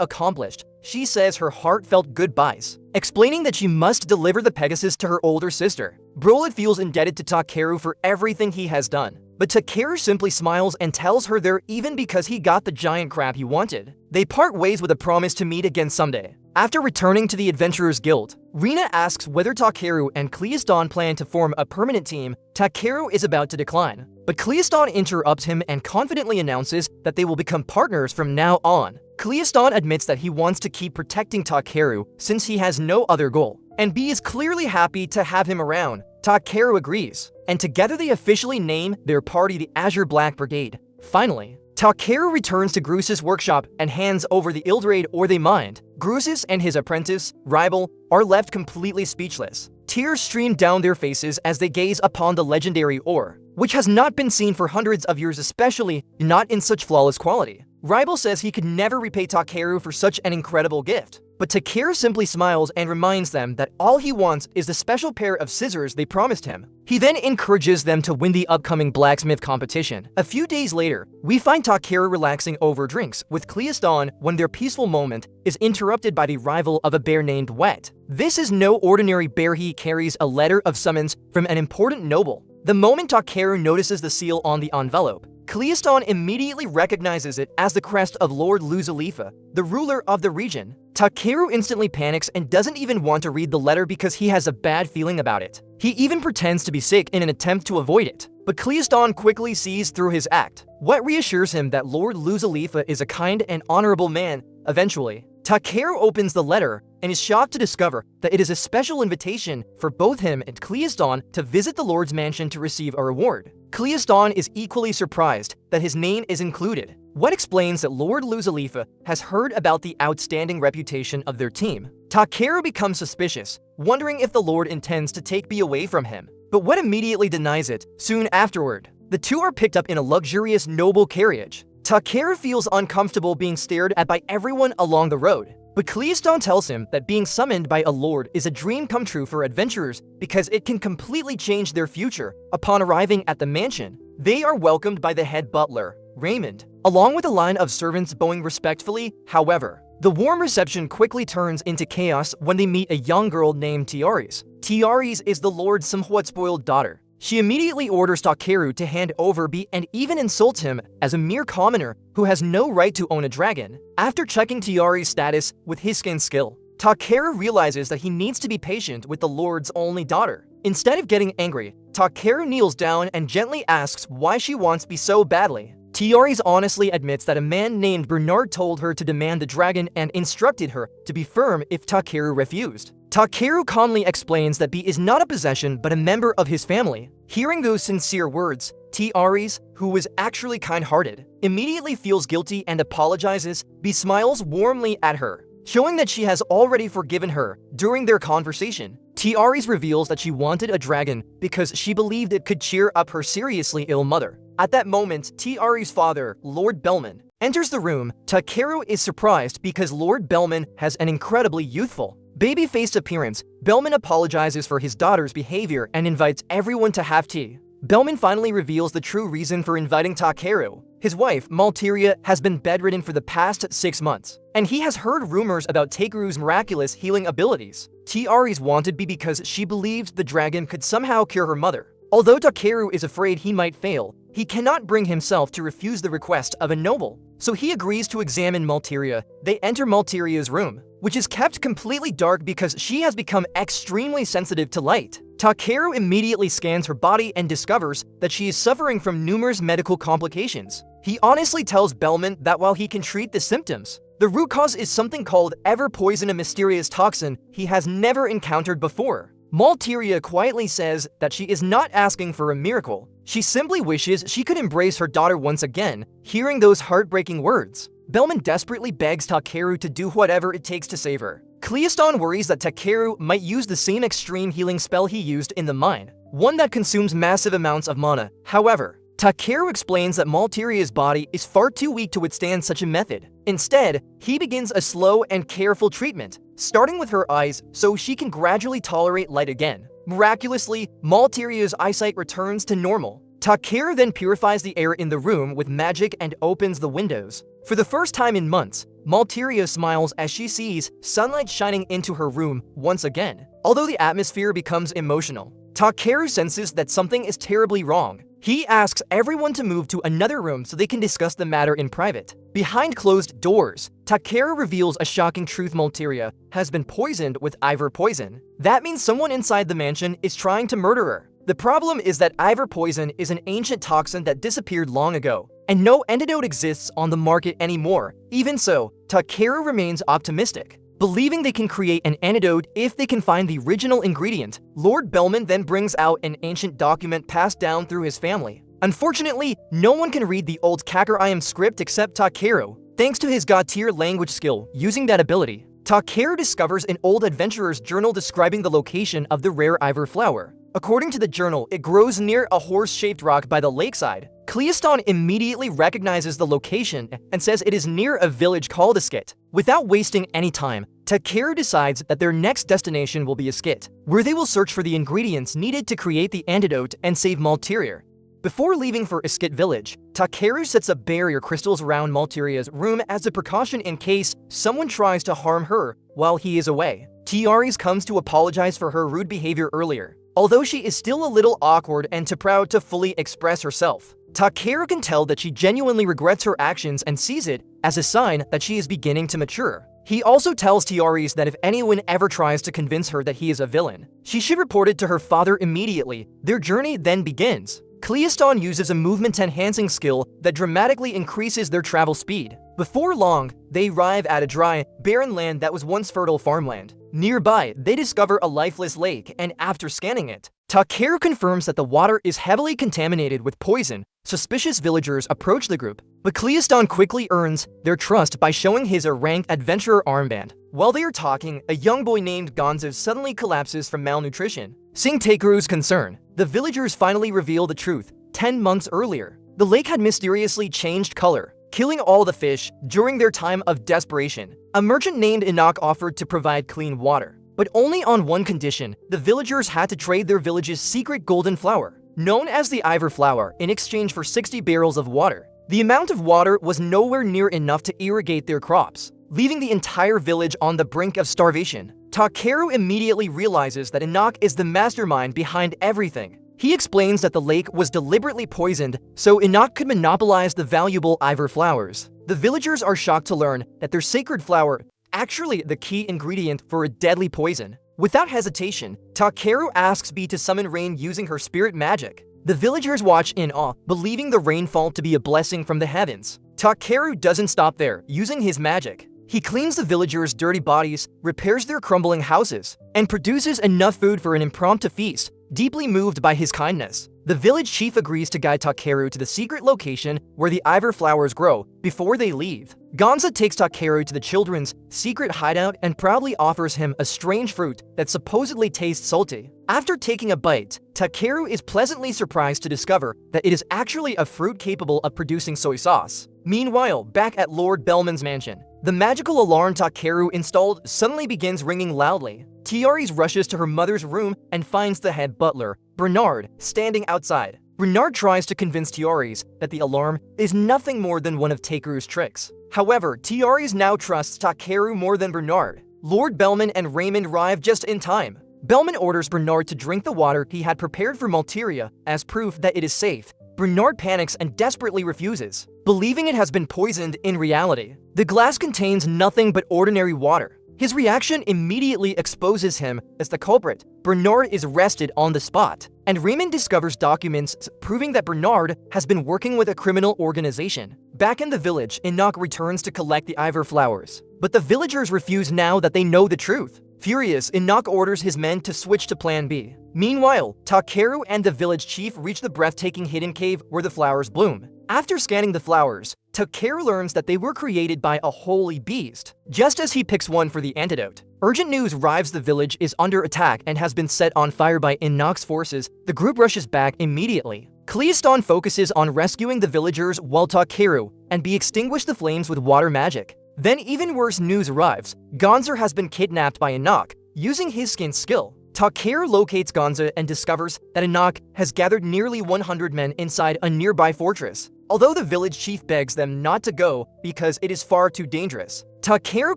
accomplished, she says her heartfelt goodbyes, explaining that she must deliver the Pegasus to her older sister. Brolit feels indebted to Takeru for everything he has done, but Takeru simply smiles and tells her they're even because he got the giant crab he wanted. They part ways with a promise to meet again someday. After returning to the Adventurers Guild, Rina asks whether Takeru and Cleiston plan to form a permanent team. Takeru is about to decline, but Cleiston interrupts him and confidently announces that they will become partners from now on. Cleiston admits that he wants to keep protecting Takeru since he has no other goal, and B is clearly happy to have him around. Takeru agrees, and together they officially name their party the Azure Black Brigade. Finally, Takeru returns to Grusis' workshop and hands over the Ildrade ore they mined. Grusis and his apprentice, Rybel, are left completely speechless. Tears stream down their faces as they gaze upon the legendary ore, which has not been seen for hundreds of years, especially not in such flawless quality. Rybel says he could never repay Takeru for such an incredible gift. but Takeru simply smiles and reminds them that all he wants is the special pair of scissors they promised him. He then encourages them to win the upcoming blacksmith competition. A few days later, we find Takeru relaxing over drinks with Cleiston when their peaceful moment is interrupted by the arrival of a bear named Wet. This is no ordinary bear. He carries a letter of summons from an important noble. The moment Takeru notices the seal on the envelope, Cleiston immediately recognizes it as the crest of Lord Luzalifa, the ruler of the region. Takeru instantly panics and doesn't even want to read the letter because he has a bad feeling about it. He even pretends to be sick in an attempt to avoid it, but Cleiston quickly sees through his act. What reassures him that Lord Luzalifa is a kind and honorable man. Eventually, Takeru opens the letter and is shocked to discover that it is a special invitation for both him and Cleiston to visit the Lord's mansion to receive a reward. Cleiston is equally surprised that his name is included. What explains that Lord Luzalifa has heard about the outstanding reputation of their team. Takeru becomes suspicious, wondering if the Lord intends to take B away from him, but Wet immediately denies it. Soon afterward, the two are picked up in a luxurious noble carriage. Takeru feels uncomfortable being stared at by everyone along the road, but Cleiston tells him that being summoned by a lord is a dream come true for adventurers because it can completely change their future. Upon arriving at the mansion, they are welcomed by the head butler, Raymond, along with a line of servants bowing respectfully. However, the warm reception quickly turns into chaos when they meet a young girl named Tiaris. Tiaris is the lord's somewhat spoiled daughter. She immediately orders Takeru to hand over B and even insults him as a mere commoner who has no right to own a dragon. After checking Tiari's status with his skin skill, Takeru realizes that he needs to be patient with the lord's only daughter. Instead of getting angry, Takeru kneels down and gently asks why she wants B so badly. Tiaris honestly admits that a man named Bernard told her to demand the dragon and instructed her to be firm if Takeru refused. Takeru calmly explains that B is not a possession but a member of his family. Hearing those sincere words, Tiaris, who was actually kind-hearted, immediately feels guilty and apologizes. B smiles warmly at her, showing that she has already forgiven her. During their conversation, Tiaris reveals that she wanted a dragon because she believed it could cheer up her seriously ill mother. At that moment, Tiari's father, Lord Bellman, enters the room. Takeru is surprised because Lord Bellman has an incredibly youthful, baby-faced appearance. Bellman apologizes for his daughter's behavior and invites everyone to have tea. Bellman finally reveals the true reason for inviting Takeru. His wife, Malteria, has been bedridden for the past 6 months, and he has heard rumors about Takeru's miraculous healing abilities. Tiaris wanted B because she believed the dragon could somehow cure her mother. Although Takeru is afraid he might fail, he cannot bring himself to refuse the request of a noble, so he agrees to examine Malteria. They enter Malteria's room, which is kept completely dark because she has become extremely sensitive to light. Takeru immediately scans her body and discovers that she is suffering from numerous medical complications. He honestly tells Bellman that while he can treat the symptoms, the root cause is something called Everpoison, a mysterious toxin he has never encountered before. Malteria quietly says that she is not asking for a miracle. She simply wishes she could embrace her daughter once again. Hearing those heartbreaking words, Bellman desperately begs Takeru to do whatever it takes to save her. Cleiston worries that Takeru might use the same extreme healing spell he used in the mine, one that consumes massive amounts of mana. However, Takeru explains that Malteria's body is far too weak to withstand such a method. Instead, he begins a slow and careful treatment, starting with her eyes so she can gradually tolerate light again. Miraculously, Malteria's eyesight returns to normal. Takeru then purifies the air in the room with magic and opens the windows. For the first time in months, Malteria smiles as she sees sunlight shining into her room once again. Although the atmosphere becomes emotional, Takeru senses that something is terribly wrong. He asks everyone to move to another room so they can discuss the matter in private. Behind closed doors, Takeru reveals a shocking truth: Malteria has been poisoned with Ivor poison. That means someone inside the mansion is trying to murder her. The problem is that Ivor poison is an ancient toxin that disappeared long ago, and no antidote exists on the market anymore. Even so, Takeru remains optimistic, believing they can create an antidote if they can find the original ingredient. Lord Bellman then brings out an ancient document passed down through his family. Unfortunately, no one can read the old Kakuriam script except Takeru. Thanks to his god-tier language skill, using that ability, Takeru discovers an old adventurer's journal describing the location of the rare Ivor flower. According to the journal, it grows near a horse-shaped rock by the lakeside. Cleiston immediately recognizes the location and says it is near a village called Iskit. Without wasting any time, Takeru decides that their next destination will be a skit, where they will search for the ingredients needed to create the antidote and save Malteria. Before leaving for Iskit village, Takeru sets up barrier crystals around Malteria's room as a precaution in case someone tries to harm her while he is away. Tiaris comes to apologize for her rude behavior earlier, although she is still a little awkward and too proud to fully express herself. Takeru can tell that she genuinely regrets her actions and sees it as a sign that she is beginning to mature. He also tells Tiaris that if anyone ever tries to convince her that he is a villain, she should report it to her father immediately. Their journey then begins. Cleiston uses a movement-enhancing skill that dramatically increases their travel speed. Before long, they arrive at a dry, barren land that was once fertile farmland. Nearby, they discover a lifeless lake, and after scanning it, Takeru confirms that the water is heavily contaminated with poison. Suspicious villagers approach the group, but Cleiston quickly earns their trust by showing his ranked adventurer armband. While they are talking, a young boy named Gonzo suddenly collapses from malnutrition. Seeing Takeru's concern, the villagers finally reveal the truth. 10 months earlier, the lake had mysteriously changed color, killing all the fish during their time of desperation. A merchant named Enoch offered to provide clean water, but only on one condition: the villagers had to trade their village's secret golden flower, known as the Ivor Flower, in exchange for 60 barrels of water. The amount of water was nowhere near enough to irrigate their crops, leaving the entire village on the brink of starvation. Takeru immediately realizes that Enoch is the mastermind behind everything. He explains that the lake was deliberately poisoned so Enoch could monopolize the valuable Ivor flowers. The villagers are shocked to learn that their sacred flower is actually the key ingredient for a deadly poison. Without hesitation, Takeru asks B to summon rain using her spirit magic. The villagers watch in awe, believing the rainfall to be a blessing from the heavens. Takeru doesn't stop there. Using his magic, he cleans the villagers' dirty bodies, repairs their crumbling houses, and produces enough food for an impromptu feast. Deeply moved by his kindness, the village chief agrees to guide Takeru to the secret location where the Ivor flowers grow. Before they leave, Gonza takes Takeru to the children's secret hideout and proudly offers him a strange fruit that supposedly tastes salty. After taking a bite, Takeru is pleasantly surprised to discover that it is actually a fruit capable of producing soy sauce. Meanwhile, back at Lord Bellman's mansion, the magical alarm Takeru installed suddenly begins ringing loudly. Tiaris rushes to her mother's room and finds the head butler, Bernard, standing outside. Bernard tries to convince Tiaris that the alarm is nothing more than one of Takeru's tricks. However, Tiaris now trusts Takeru more than Bernard. Lord Bellman and Raymond arrive just in time. Bellman orders Bernard to drink the water he had prepared for Malteria as proof that it is safe. Bernard panics and desperately refuses, believing it has been poisoned in reality. The glass contains nothing but ordinary water. His reaction immediately exposes him as the culprit. Bernard is arrested on the spot, and Raymond discovers documents proving that Bernard has been working with a criminal organization. Back in the village, Enoch returns to collect the Ivor flowers, but the villagers refuse now that they know the truth. Furious, Enoch orders his men to switch to Plan B. Meanwhile, Takeru and the village chief reach the breathtaking hidden cave where the flowers bloom. After scanning the flowers, Takeru learns that they were created by a holy beast, just as he picks one for the antidote. Urgent news arrives: the village is under attack and has been set on fire by Enoch's forces. The group rushes back immediately. Cleiston focuses on rescuing the villagers while Takeru and B extinguish the flames with water magic. Then even worse news arrives. Gonzer has been kidnapped by Enoch, using his skin skill. Takeru locates Gonza and discovers that Enoch has gathered nearly 100 men inside a nearby fortress. Although the village chief begs them not to go because it is far too dangerous, Takeru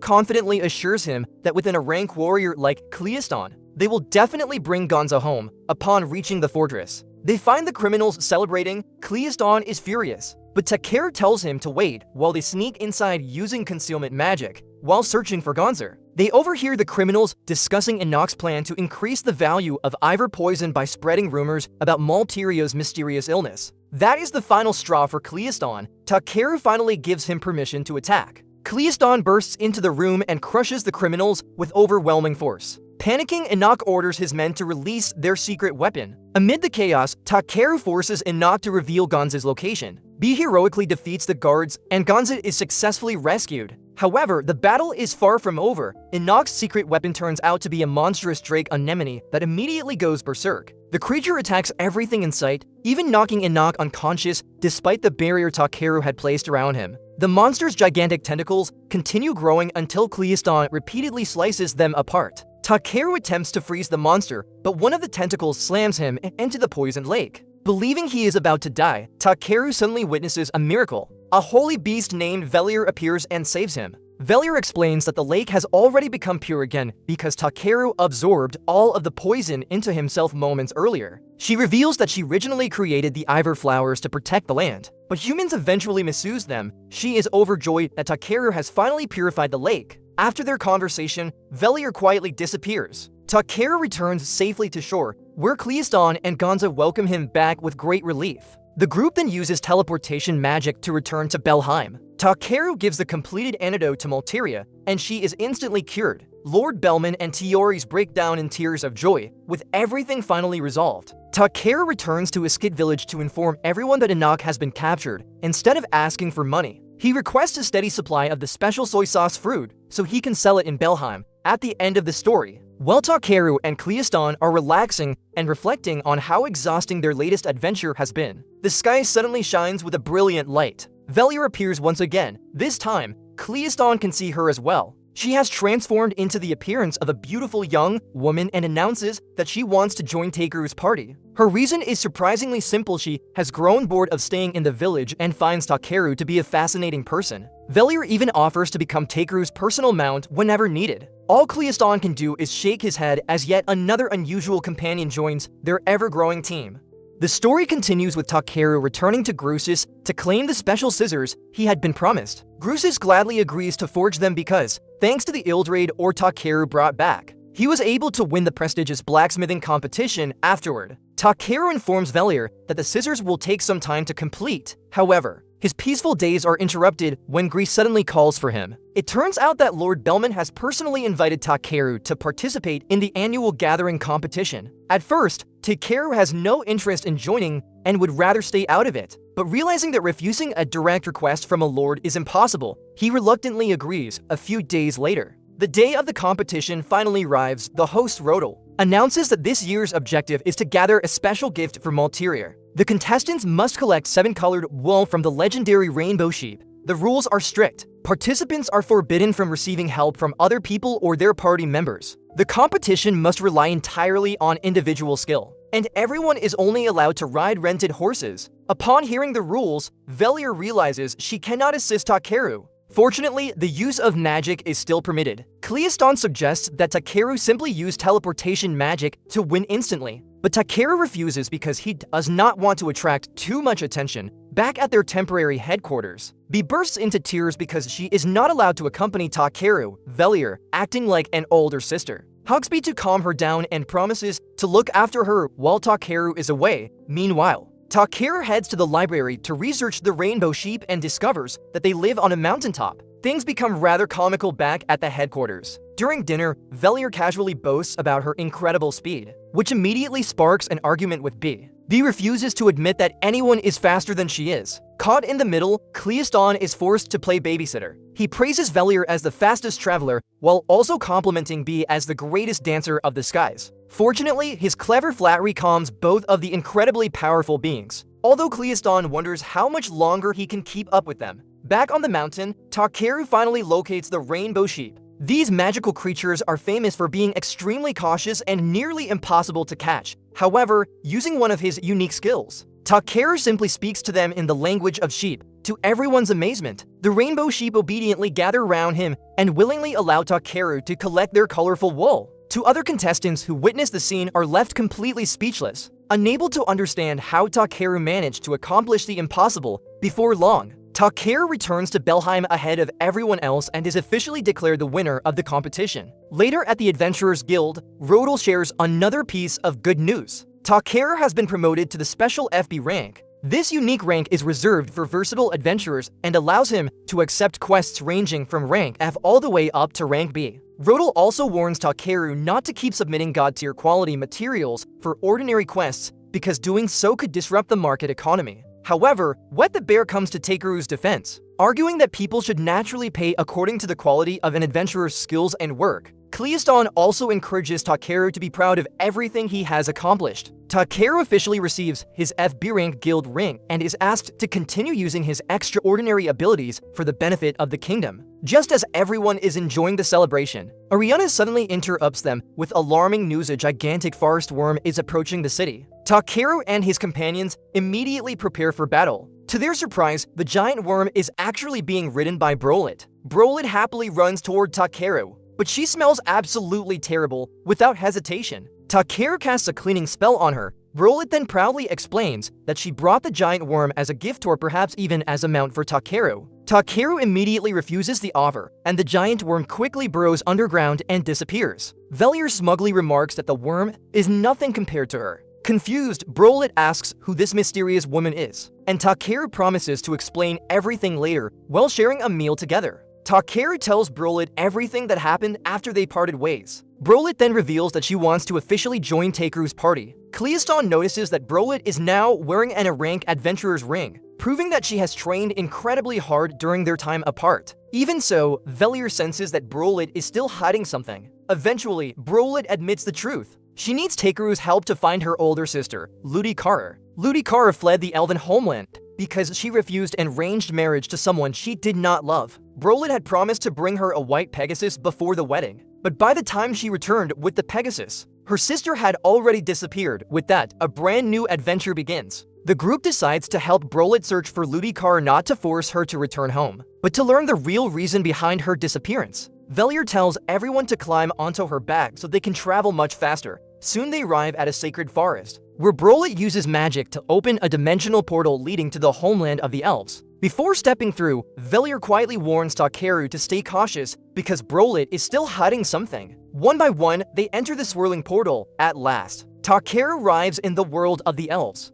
confidently assures him that within a rank warrior like Cleiston, they will definitely bring Gonza home upon reaching the fortress. They find the criminals celebrating. Cleiston is furious, but Takeru tells him to wait while they sneak inside using concealment magic. While searching for Gonzer, they overhear the criminals discussing Enoch's plan to increase the value of Ivor poison by spreading rumors about Malteria's mysterious illness. That is the final straw for Cleiston. Takeru finally gives him permission to attack. Cleiston bursts into the room and crushes the criminals with overwhelming force. Panicking, Enoch orders his men to release their secret weapon. Amid the chaos, Takeru forces Enoch to reveal Gonza's location. B heroically defeats the guards, and Gonza is successfully rescued. However, the battle is far from over. Inok's secret weapon turns out to be a monstrous drake anemone that immediately goes berserk. The creature attacks everything in sight, even knocking Inok unconscious despite the barrier Takeru had placed around him. The monster's gigantic tentacles continue growing until Cleiston repeatedly slices them apart. Takeru attempts to freeze the monster, but one of the tentacles slams him into the poisoned lake. Believing he is about to die, Takeru suddenly witnesses a miracle. A holy beast named Velier appears and saves him. Velier explains that the lake has already become pure again because Takeru absorbed all of the poison into himself moments earlier. She reveals that she originally created the Ivor flowers to protect the land, but humans eventually misuse them. She is overjoyed that Takeru has finally purified the lake. After their conversation, Velier quietly disappears. Takeru returns safely to shore, where Cleiston and Gonza welcome him back with great relief. The group then uses teleportation magic to return to Belheim. Takeru gives the completed antidote to Malteria, and she is instantly cured. Lord Bellman and Tiori's break down in tears of joy, with everything finally resolved. Takeru returns to Iskid village to inform everyone that Inok has been captured, instead of asking for money. He requests a steady supply of the special soy sauce fruit, so he can sell it in Belheim. At the end of the story, while Takeru and Cleiston are relaxing and reflecting on how exhausting their latest adventure has been, the sky suddenly shines with a brilliant light. Velier appears once again. This time, Cleiston can see her as well. She has transformed into the appearance of a beautiful young woman and announces that she wants to join Takeru's party. Her reason is surprisingly simple. She has grown bored of staying in the village and finds Takeru to be a fascinating person. Velier even offers to become Takeru's personal mount whenever needed. All Cleiston can do is shake his head as yet another unusual companion joins their ever-growing team. The story continues with Takeru returning to Grusis to claim the special scissors he had been promised. Grusis gladly agrees to forge them because, thanks to the Ildrade Takeru brought back, he was able to win the prestigious blacksmithing competition afterward. Takeru informs Velier that the scissors will take some time to complete. However, his peaceful days are interrupted when Grease suddenly calls for him. It turns out that Lord Bellman has personally invited Takeru to participate in the annual gathering competition. At first, Takeru has no interest in joining and would rather stay out of it. But realizing that refusing a direct request from a lord is impossible, he reluctantly agrees. A few days later, the day of the competition finally arrives. The host, Rodel, announces that this year's objective is to gather a special gift for Malteria. The contestants must collect 7 colored wool from the legendary rainbow sheep. The rules are strict. Participants are forbidden from receiving help from other people or their party members. The competition must rely entirely on individual skill, and everyone is only allowed to ride rented horses. Upon hearing the rules, Velier realizes she cannot assist Takeru. Fortunately, the use of magic is still permitted. Cleiston suggests that Takeru simply use teleportation magic to win instantly, but Takeru refuses because he does not want to attract too much attention. Back at their temporary headquarters, Bee bursts into tears because she is not allowed to accompany Takeru, Velier, acting like an older sister, hugs Bee to calm her down and promises to look after her while Takeru is away. Meanwhile, Takeru heads to the library to research the rainbow sheep and discovers that they live on a mountaintop. Things become rather comical back at the headquarters. During dinner, Velier casually boasts about her incredible speed, which immediately sparks an argument with Bee. Bee refuses to admit that anyone is faster than she is. Caught in the middle, Cleiston is forced to play babysitter. He praises Velier as the fastest traveler, while also complimenting Bee as the greatest dancer of the skies. Fortunately, his clever flattery calms both of the incredibly powerful beings, although Cleiston wonders how much longer he can keep up with them. Back on the mountain, Takeru finally locates the rainbow sheep. These magical creatures are famous for being extremely cautious and nearly impossible to catch. However, using one of his unique skills, Takeru simply speaks to them in the language of sheep. To everyone's amazement, the rainbow sheep obediently gather around him and willingly allow Takeru to collect their colorful wool. Two other contestants who witness the scene are left completely speechless, unable to understand how Takeru managed to accomplish the impossible. Before long, Takeru returns to Belheim ahead of everyone else and is officially declared the winner of the competition. Later at the Adventurers Guild, Rodel shares another piece of good news. Takeru has been promoted to the special FB rank. This unique rank is reserved for versatile adventurers and allows him to accept quests ranging from rank F all the way up to rank B. Rodel also warns Takeru not to keep submitting god-tier quality materials for ordinary quests because doing so could disrupt the market economy. However, Wet the Bear comes to Takeru's defense. arguing that people should naturally pay according to the quality of an adventurer's skills and work. Cleiston also encourages Takeru to be proud of everything he has accomplished. Takeru officially receives his FB rank guild ring and is asked to continue using his extraordinary abilities for the benefit of the kingdom. Just as everyone is enjoying the celebration, Ariana suddenly interrupts them with alarming news: a gigantic forest worm is approaching the city. Takeru and his companions immediately prepare for battle. To their surprise, the giant worm is actually being ridden by Brolit. Brolit happily runs toward Takeru, but she smells absolutely terrible without hesitation. Takeru casts a cleaning spell on her. Brolit then proudly explains that she brought the giant worm as a gift or perhaps even as a mount for Takeru. Takeru immediately refuses the offer, and the giant worm quickly burrows underground and disappears. Velier smugly remarks that the worm is nothing compared to her. Confused, Brolit asks who this mysterious woman is, and Takeru promises to explain everything later while sharing a meal together. Takeru tells Brolit everything that happened after they parted ways. Brolit then reveals that she wants to officially join Takeru's party. Cleiston notices that Brolit is now wearing an rank adventurer's ring, proving that she has trained incredibly hard during their time apart. Even so, Velier senses that Brolit is still hiding something. Eventually, Brolit admits the truth. She needs Takeru's help to find her older sister, Ludikara. Ludikara fled the elven homeland because she refused an arranged marriage to someone she did not love. Brolit had promised to bring her a white Pegasus before the wedding, but by the time she returned with the Pegasus, her sister had already disappeared. With that, a brand new adventure begins. The group decides to help Brolit search for Ludikara, not to force her to return home, but to learn the real reason behind her disappearance. Velier tells everyone to climb onto her back so they can travel much faster. Soon they arrive at a sacred forest, where Brolit uses magic to open a dimensional portal leading to the homeland of the elves. Before stepping through, Velier quietly warns Takeru to stay cautious because Brolit is still hiding something. One by one, they enter the swirling portal. At last, Takeru arrives in the world of the elves.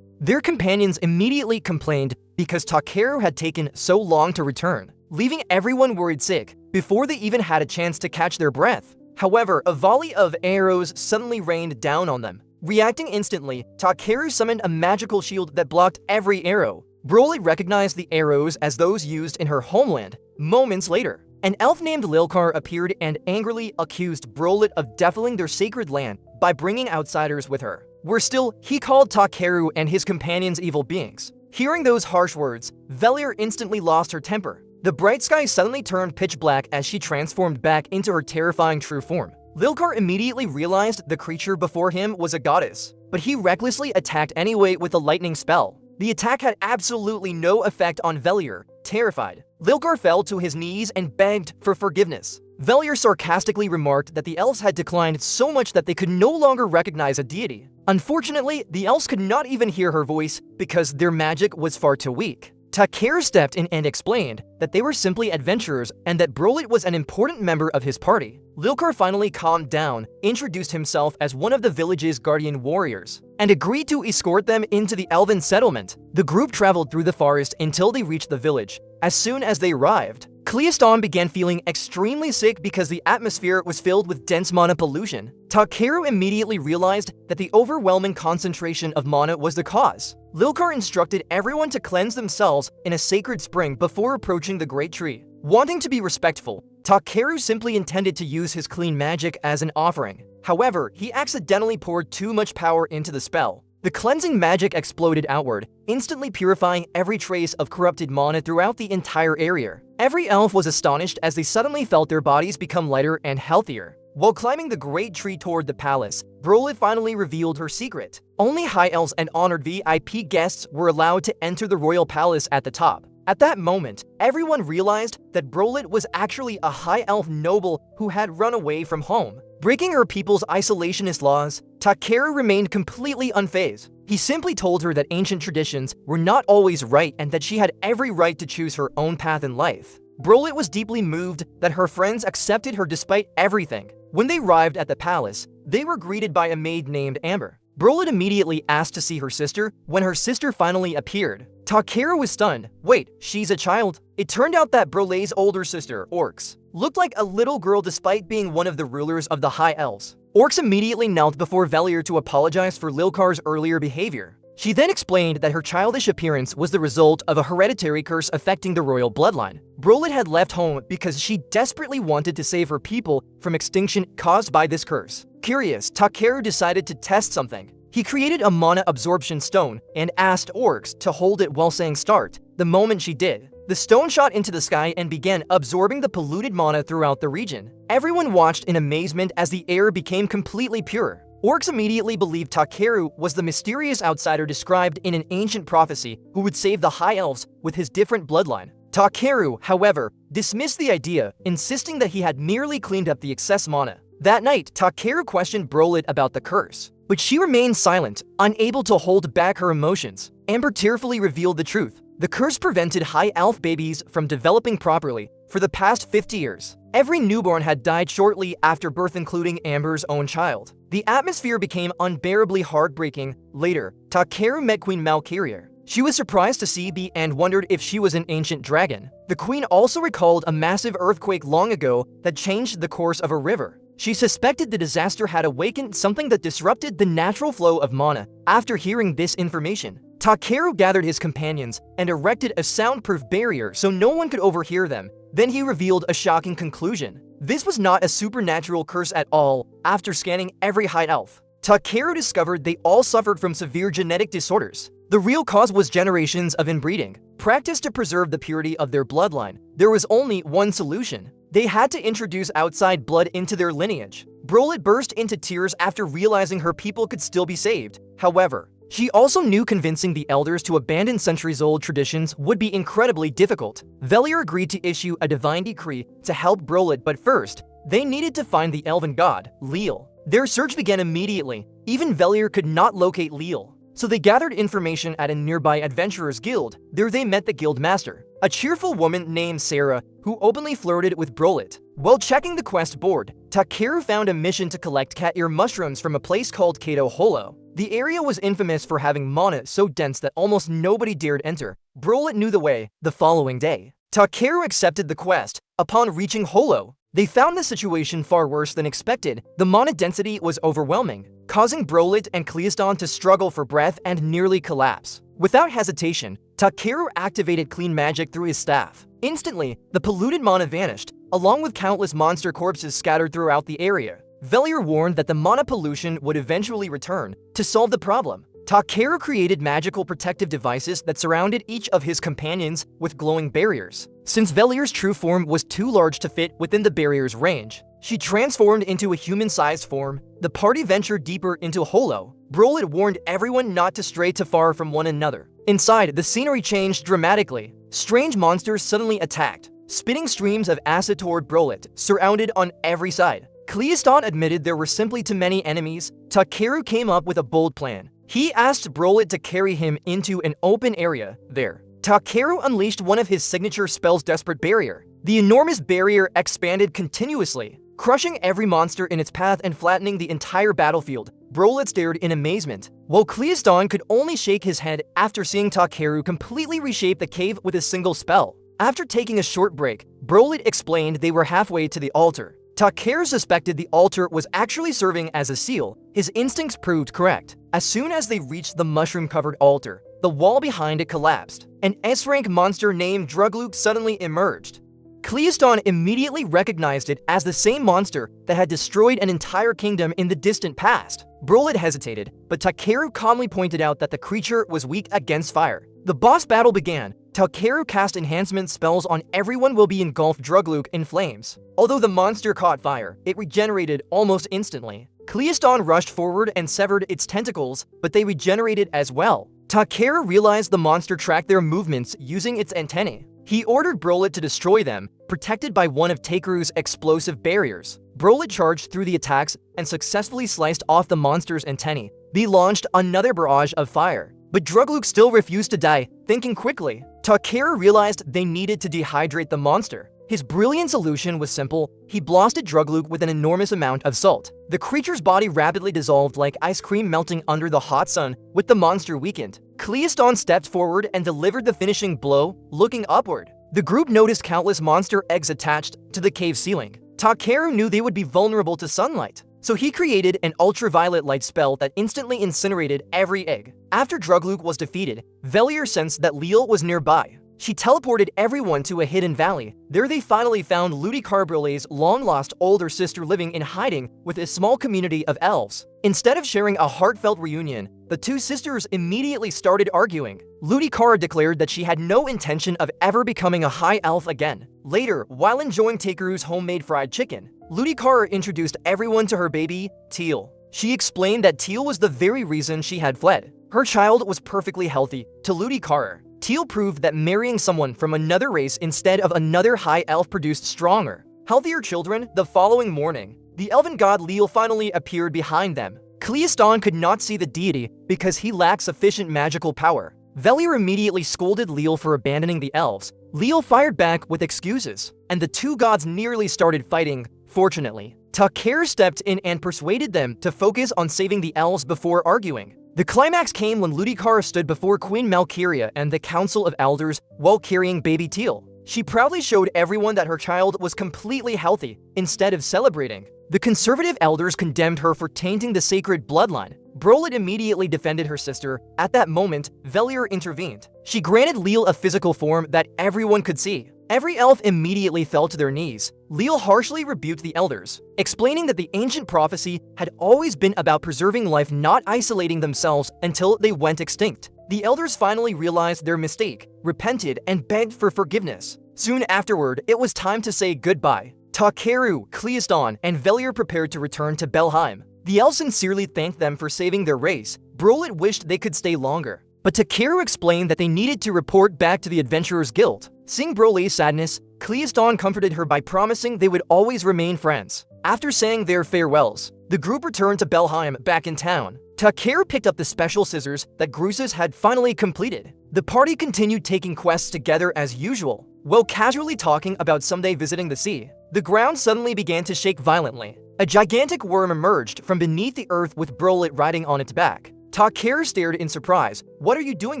Their companions immediately complained because Takeru had taken so long to return, leaving everyone worried sick before they even had a chance to catch their breath. However, a volley of arrows suddenly rained down on them. Reacting instantly, Takeru summoned a magical shield that blocked every arrow. Brolit recognized the arrows as those used in her homeland. Moments later, an elf named Lilkar appeared and angrily accused Brolit of defiling their sacred land by bringing outsiders with her. Worse still, he called Takeru and his companions evil beings. Hearing those harsh words, Velier instantly lost her temper. The bright sky suddenly turned pitch black as she transformed back into her terrifying true form. Lilkar immediately realized the creature before him was a goddess, but he recklessly attacked anyway with a lightning spell. The attack had absolutely no effect on Velier. Terrified, Lilkar fell to his knees and begged for forgiveness. Velier sarcastically remarked that the elves had declined so much that they could no longer recognize a deity. Unfortunately, the elves could not even hear her voice because their magic was far too weak. Takeru stepped in and explained that they were simply adventurers and that Brolit was an important member of his party. Lilkar finally calmed down, introduced himself as one of the village's guardian warriors, and agreed to escort them into the elven settlement. The group traveled through the forest until they reached the village. As soon as they arrived, Cleiston began feeling extremely sick because the atmosphere was filled with dense mana pollution. Takeru immediately realized that the overwhelming concentration of mana was the cause. Lilkar instructed everyone to cleanse themselves in a sacred spring before approaching the great tree. Wanting to be respectful, Takeru simply intended to use his clean magic as an offering. However, he accidentally poured too much power into the spell. The cleansing magic exploded outward, instantly purifying every trace of corrupted mana throughout the entire area. Every elf was astonished as they suddenly felt their bodies become lighter and healthier. While climbing the great tree toward the palace, Brolit finally revealed her secret. Only high elves and honored VIP guests were allowed to enter the royal palace at the top. At that moment, everyone realized that Brolit was actually a high elf noble who had run away from home. Breaking her people's isolationist laws, Takeru remained completely unfazed. He simply told her that ancient traditions were not always right and that she had every right to choose her own path in life. Brolit was deeply moved that her friends accepted her despite everything. When they arrived at the palace, they were greeted by a maid named Amber. Brolit immediately asked to see her sister. When her sister finally appeared, Takeru was stunned. Wait, she's a child? It turned out that Brolit's older sister, Orcs, looked like a little girl despite being one of the rulers of the High Elves. Orcs immediately knelt before Velier to apologize for Lilkar's earlier behavior. She then explained that her childish appearance was the result of a hereditary curse affecting the royal bloodline. Brolet had left home because she desperately wanted to save her people from extinction caused by this curse. Curious, Takeru decided to test something. He created a mana absorption stone and asked orcs to hold it while saying start. The moment she did, the stone shot into the sky and began absorbing the polluted mana throughout the region. Everyone watched in amazement as the air became completely pure. Orcs immediately believed Takeru was the mysterious outsider described in an ancient prophecy who would save the High Elves with his different bloodline. Takeru, however, dismissed the idea, insisting that he had merely cleaned up the excess mana. That night, Takeru questioned Brolet about the curse, but she remained silent, unable to hold back her emotions. Amber tearfully revealed the truth. The curse prevented High Elf babies from developing properly for the past 50 years. Every newborn had died shortly after birth, including Amber's own child. The atmosphere became unbearably heartbreaking. Later, Takeru met Queen Malkyria. She was surprised to see Bee and wondered if she was an ancient dragon. The queen also recalled a massive earthquake long ago that changed the course of a river. She suspected the disaster had awakened something that disrupted the natural flow of mana. After hearing this information, Takeru gathered his companions and erected a soundproof barrier so no one could overhear them. Then he revealed a shocking conclusion. This was not a supernatural curse at all. After scanning every High Elf, Takeru discovered they all suffered from severe genetic disorders. The real cause was generations of inbreeding, practiced to preserve the purity of their bloodline. There was only one solution. They had to introduce outside blood into their lineage. Brolet burst into tears after realizing her people could still be saved. However, she also knew convincing the elders to abandon centuries-old traditions would be incredibly difficult. Velier agreed to issue a divine decree to help Brolet, but first, they needed to find the elven god, Leal. Their search began immediately. Even Velier could not locate Leal, so they gathered information at a nearby adventurers guild. There they met the guild master, a cheerful woman named Sarah who openly flirted with Brolet. While checking the quest board, Takeru found a mission to collect cat ear mushrooms from a place called Kato Hollow. The area was infamous for having mana so dense that almost nobody dared enter. Brolet knew the way. The following day, Takeru accepted the quest. Upon reaching Hollow, they found the situation far worse than expected. The mana density was overwhelming, causing Brolet and Cleiston to struggle for breath and nearly collapse. Without hesitation, Takeru activated clean magic through his staff. Instantly, the polluted mana vanished, along with countless monster corpses scattered throughout the area. Velier warned that the mana pollution would eventually return. To solve the problem, Takeru created magical protective devices that surrounded each of his companions with glowing barriers. Since Velier's true form was too large to fit within the barrier's range, she transformed into a human-sized form. The party ventured deeper into Hollow. Brolet warned everyone not to stray too far from one another. Inside, the scenery changed dramatically. Strange monsters suddenly attacked, spitting streams of acid toward Brolet, surrounded on every side. Cleiston admitted there were simply too many enemies. Takeru came up with a bold plan. He asked Brolet to carry him into an open area. There, Takeru unleashed one of his signature spells, Desperate Barrier. The enormous barrier expanded continuously, crushing every monster in its path and flattening the entire battlefield. Brolet stared in amazement, while Cleiston could only shake his head after seeing Takeru completely reshape the cave with a single spell. After taking a short break, Brolet explained they were halfway to the altar. Takeru suspected the altar was actually serving as a seal. His instincts proved correct. As soon as they reached the mushroom-covered altar, the wall behind it collapsed. An S-rank monster named Drugluk suddenly emerged. Cleiston immediately recognized it as the same monster that had destroyed an entire kingdom in the distant past. Brolet hesitated, but Takeru calmly pointed out that the creature was weak against fire. The boss battle began. Takeru cast enhancement spells on everyone will be engulfed Drugluk in flames. Although the monster caught fire, it regenerated almost instantly. Cleiston rushed forward and severed its tentacles, but they regenerated as well. Takeru realized the monster tracked their movements using its antennae. He ordered Brolet to destroy them, protected by one of Takeru's explosive barriers. Brolet charged through the attacks and successfully sliced off the monster's antennae. He launched another barrage of fire, but Drugluk still refused to die. Thinking quickly, Takeru realized they needed to dehydrate the monster. His brilliant solution was simple. He blasted Drugluk with an enormous amount of salt. The creature's body rapidly dissolved like ice cream melting under the hot sun, with the monster weakened. Cleiston stepped forward and delivered the finishing blow, looking upward. The group noticed countless monster eggs attached to the cave ceiling. Takeru knew they would be vulnerable to sunlight, so he created an ultraviolet light spell that instantly incinerated every egg. After Drugluke was defeated, Velier sensed that Leal was nearby. She teleported everyone to a hidden valley. There they finally found Ludicarbrole's long-lost older sister living in hiding with a small community of elves. Instead of sharing a heartfelt reunion, the two sisters immediately started arguing. Ludicara declared that she had no intention of ever becoming a high elf again. Later, while enjoying Takeru's homemade fried chicken, Ludicara introduced everyone to her baby, Teal. She explained that Teal was the very reason she had fled. Her child was perfectly healthy. To Ludicara, Teal proved that marrying someone from another race instead of another high elf produced stronger, healthier children. The following morning, the elven god Leal finally appeared behind them. Cleiston could not see the deity because he lacked sufficient magical power. Velier immediately scolded Leal for abandoning the elves. Leal fired back with excuses, and the two gods nearly started fighting. Fortunately, Takeru stepped in and persuaded them to focus on saving the elves before arguing. The climax came when Ludicara stood before Queen Malkyria and the Council of Elders while carrying baby Teal. She proudly showed everyone that her child was completely healthy instead of celebrating. The conservative elders condemned her for tainting the sacred bloodline. Brolet immediately defended her sister. At that moment, Velier intervened. She granted Leal a physical form that everyone could see. Every elf immediately fell to their knees. Leal harshly rebuked the elders, explaining that the ancient prophecy had always been about preserving life, not isolating themselves until they went extinct. The elders finally realized their mistake, repented, and begged for forgiveness. Soon afterward, it was time to say goodbye. Takeru, Cleiston, and Velier prepared to return to Belheim. The elves sincerely thanked them for saving their race. Brolet wished they could stay longer, but Takeru explained that they needed to report back to the Adventurers Guild. Seeing Brolet's sadness, Cleiston comforted her by promising they would always remain friends. After saying their farewells, the group returned to Belheim back in town. Takeru picked up the special scissors that Grusis had finally completed. The party continued taking quests together as usual, while casually talking about someday visiting the sea. The ground suddenly began to shake violently. A gigantic worm emerged from beneath the earth with Brolet riding on its back. Takeru stared in surprise. "What are you doing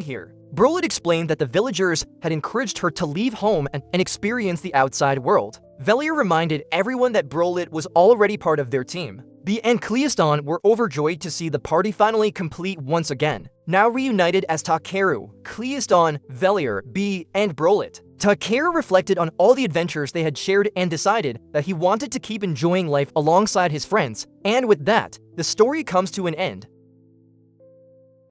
here?" Brolet explained that the villagers had encouraged her to leave home and experience the outside world. Velier reminded everyone that Brolet was already part of their team. Bee and Cleiston were overjoyed to see the party finally complete once again, now reunited as Takeru, Cleiston, Velier, Bee, and Brolet. Takeru reflected on all the adventures they had shared and decided that he wanted to keep enjoying life alongside his friends. And with that, the story comes to an end.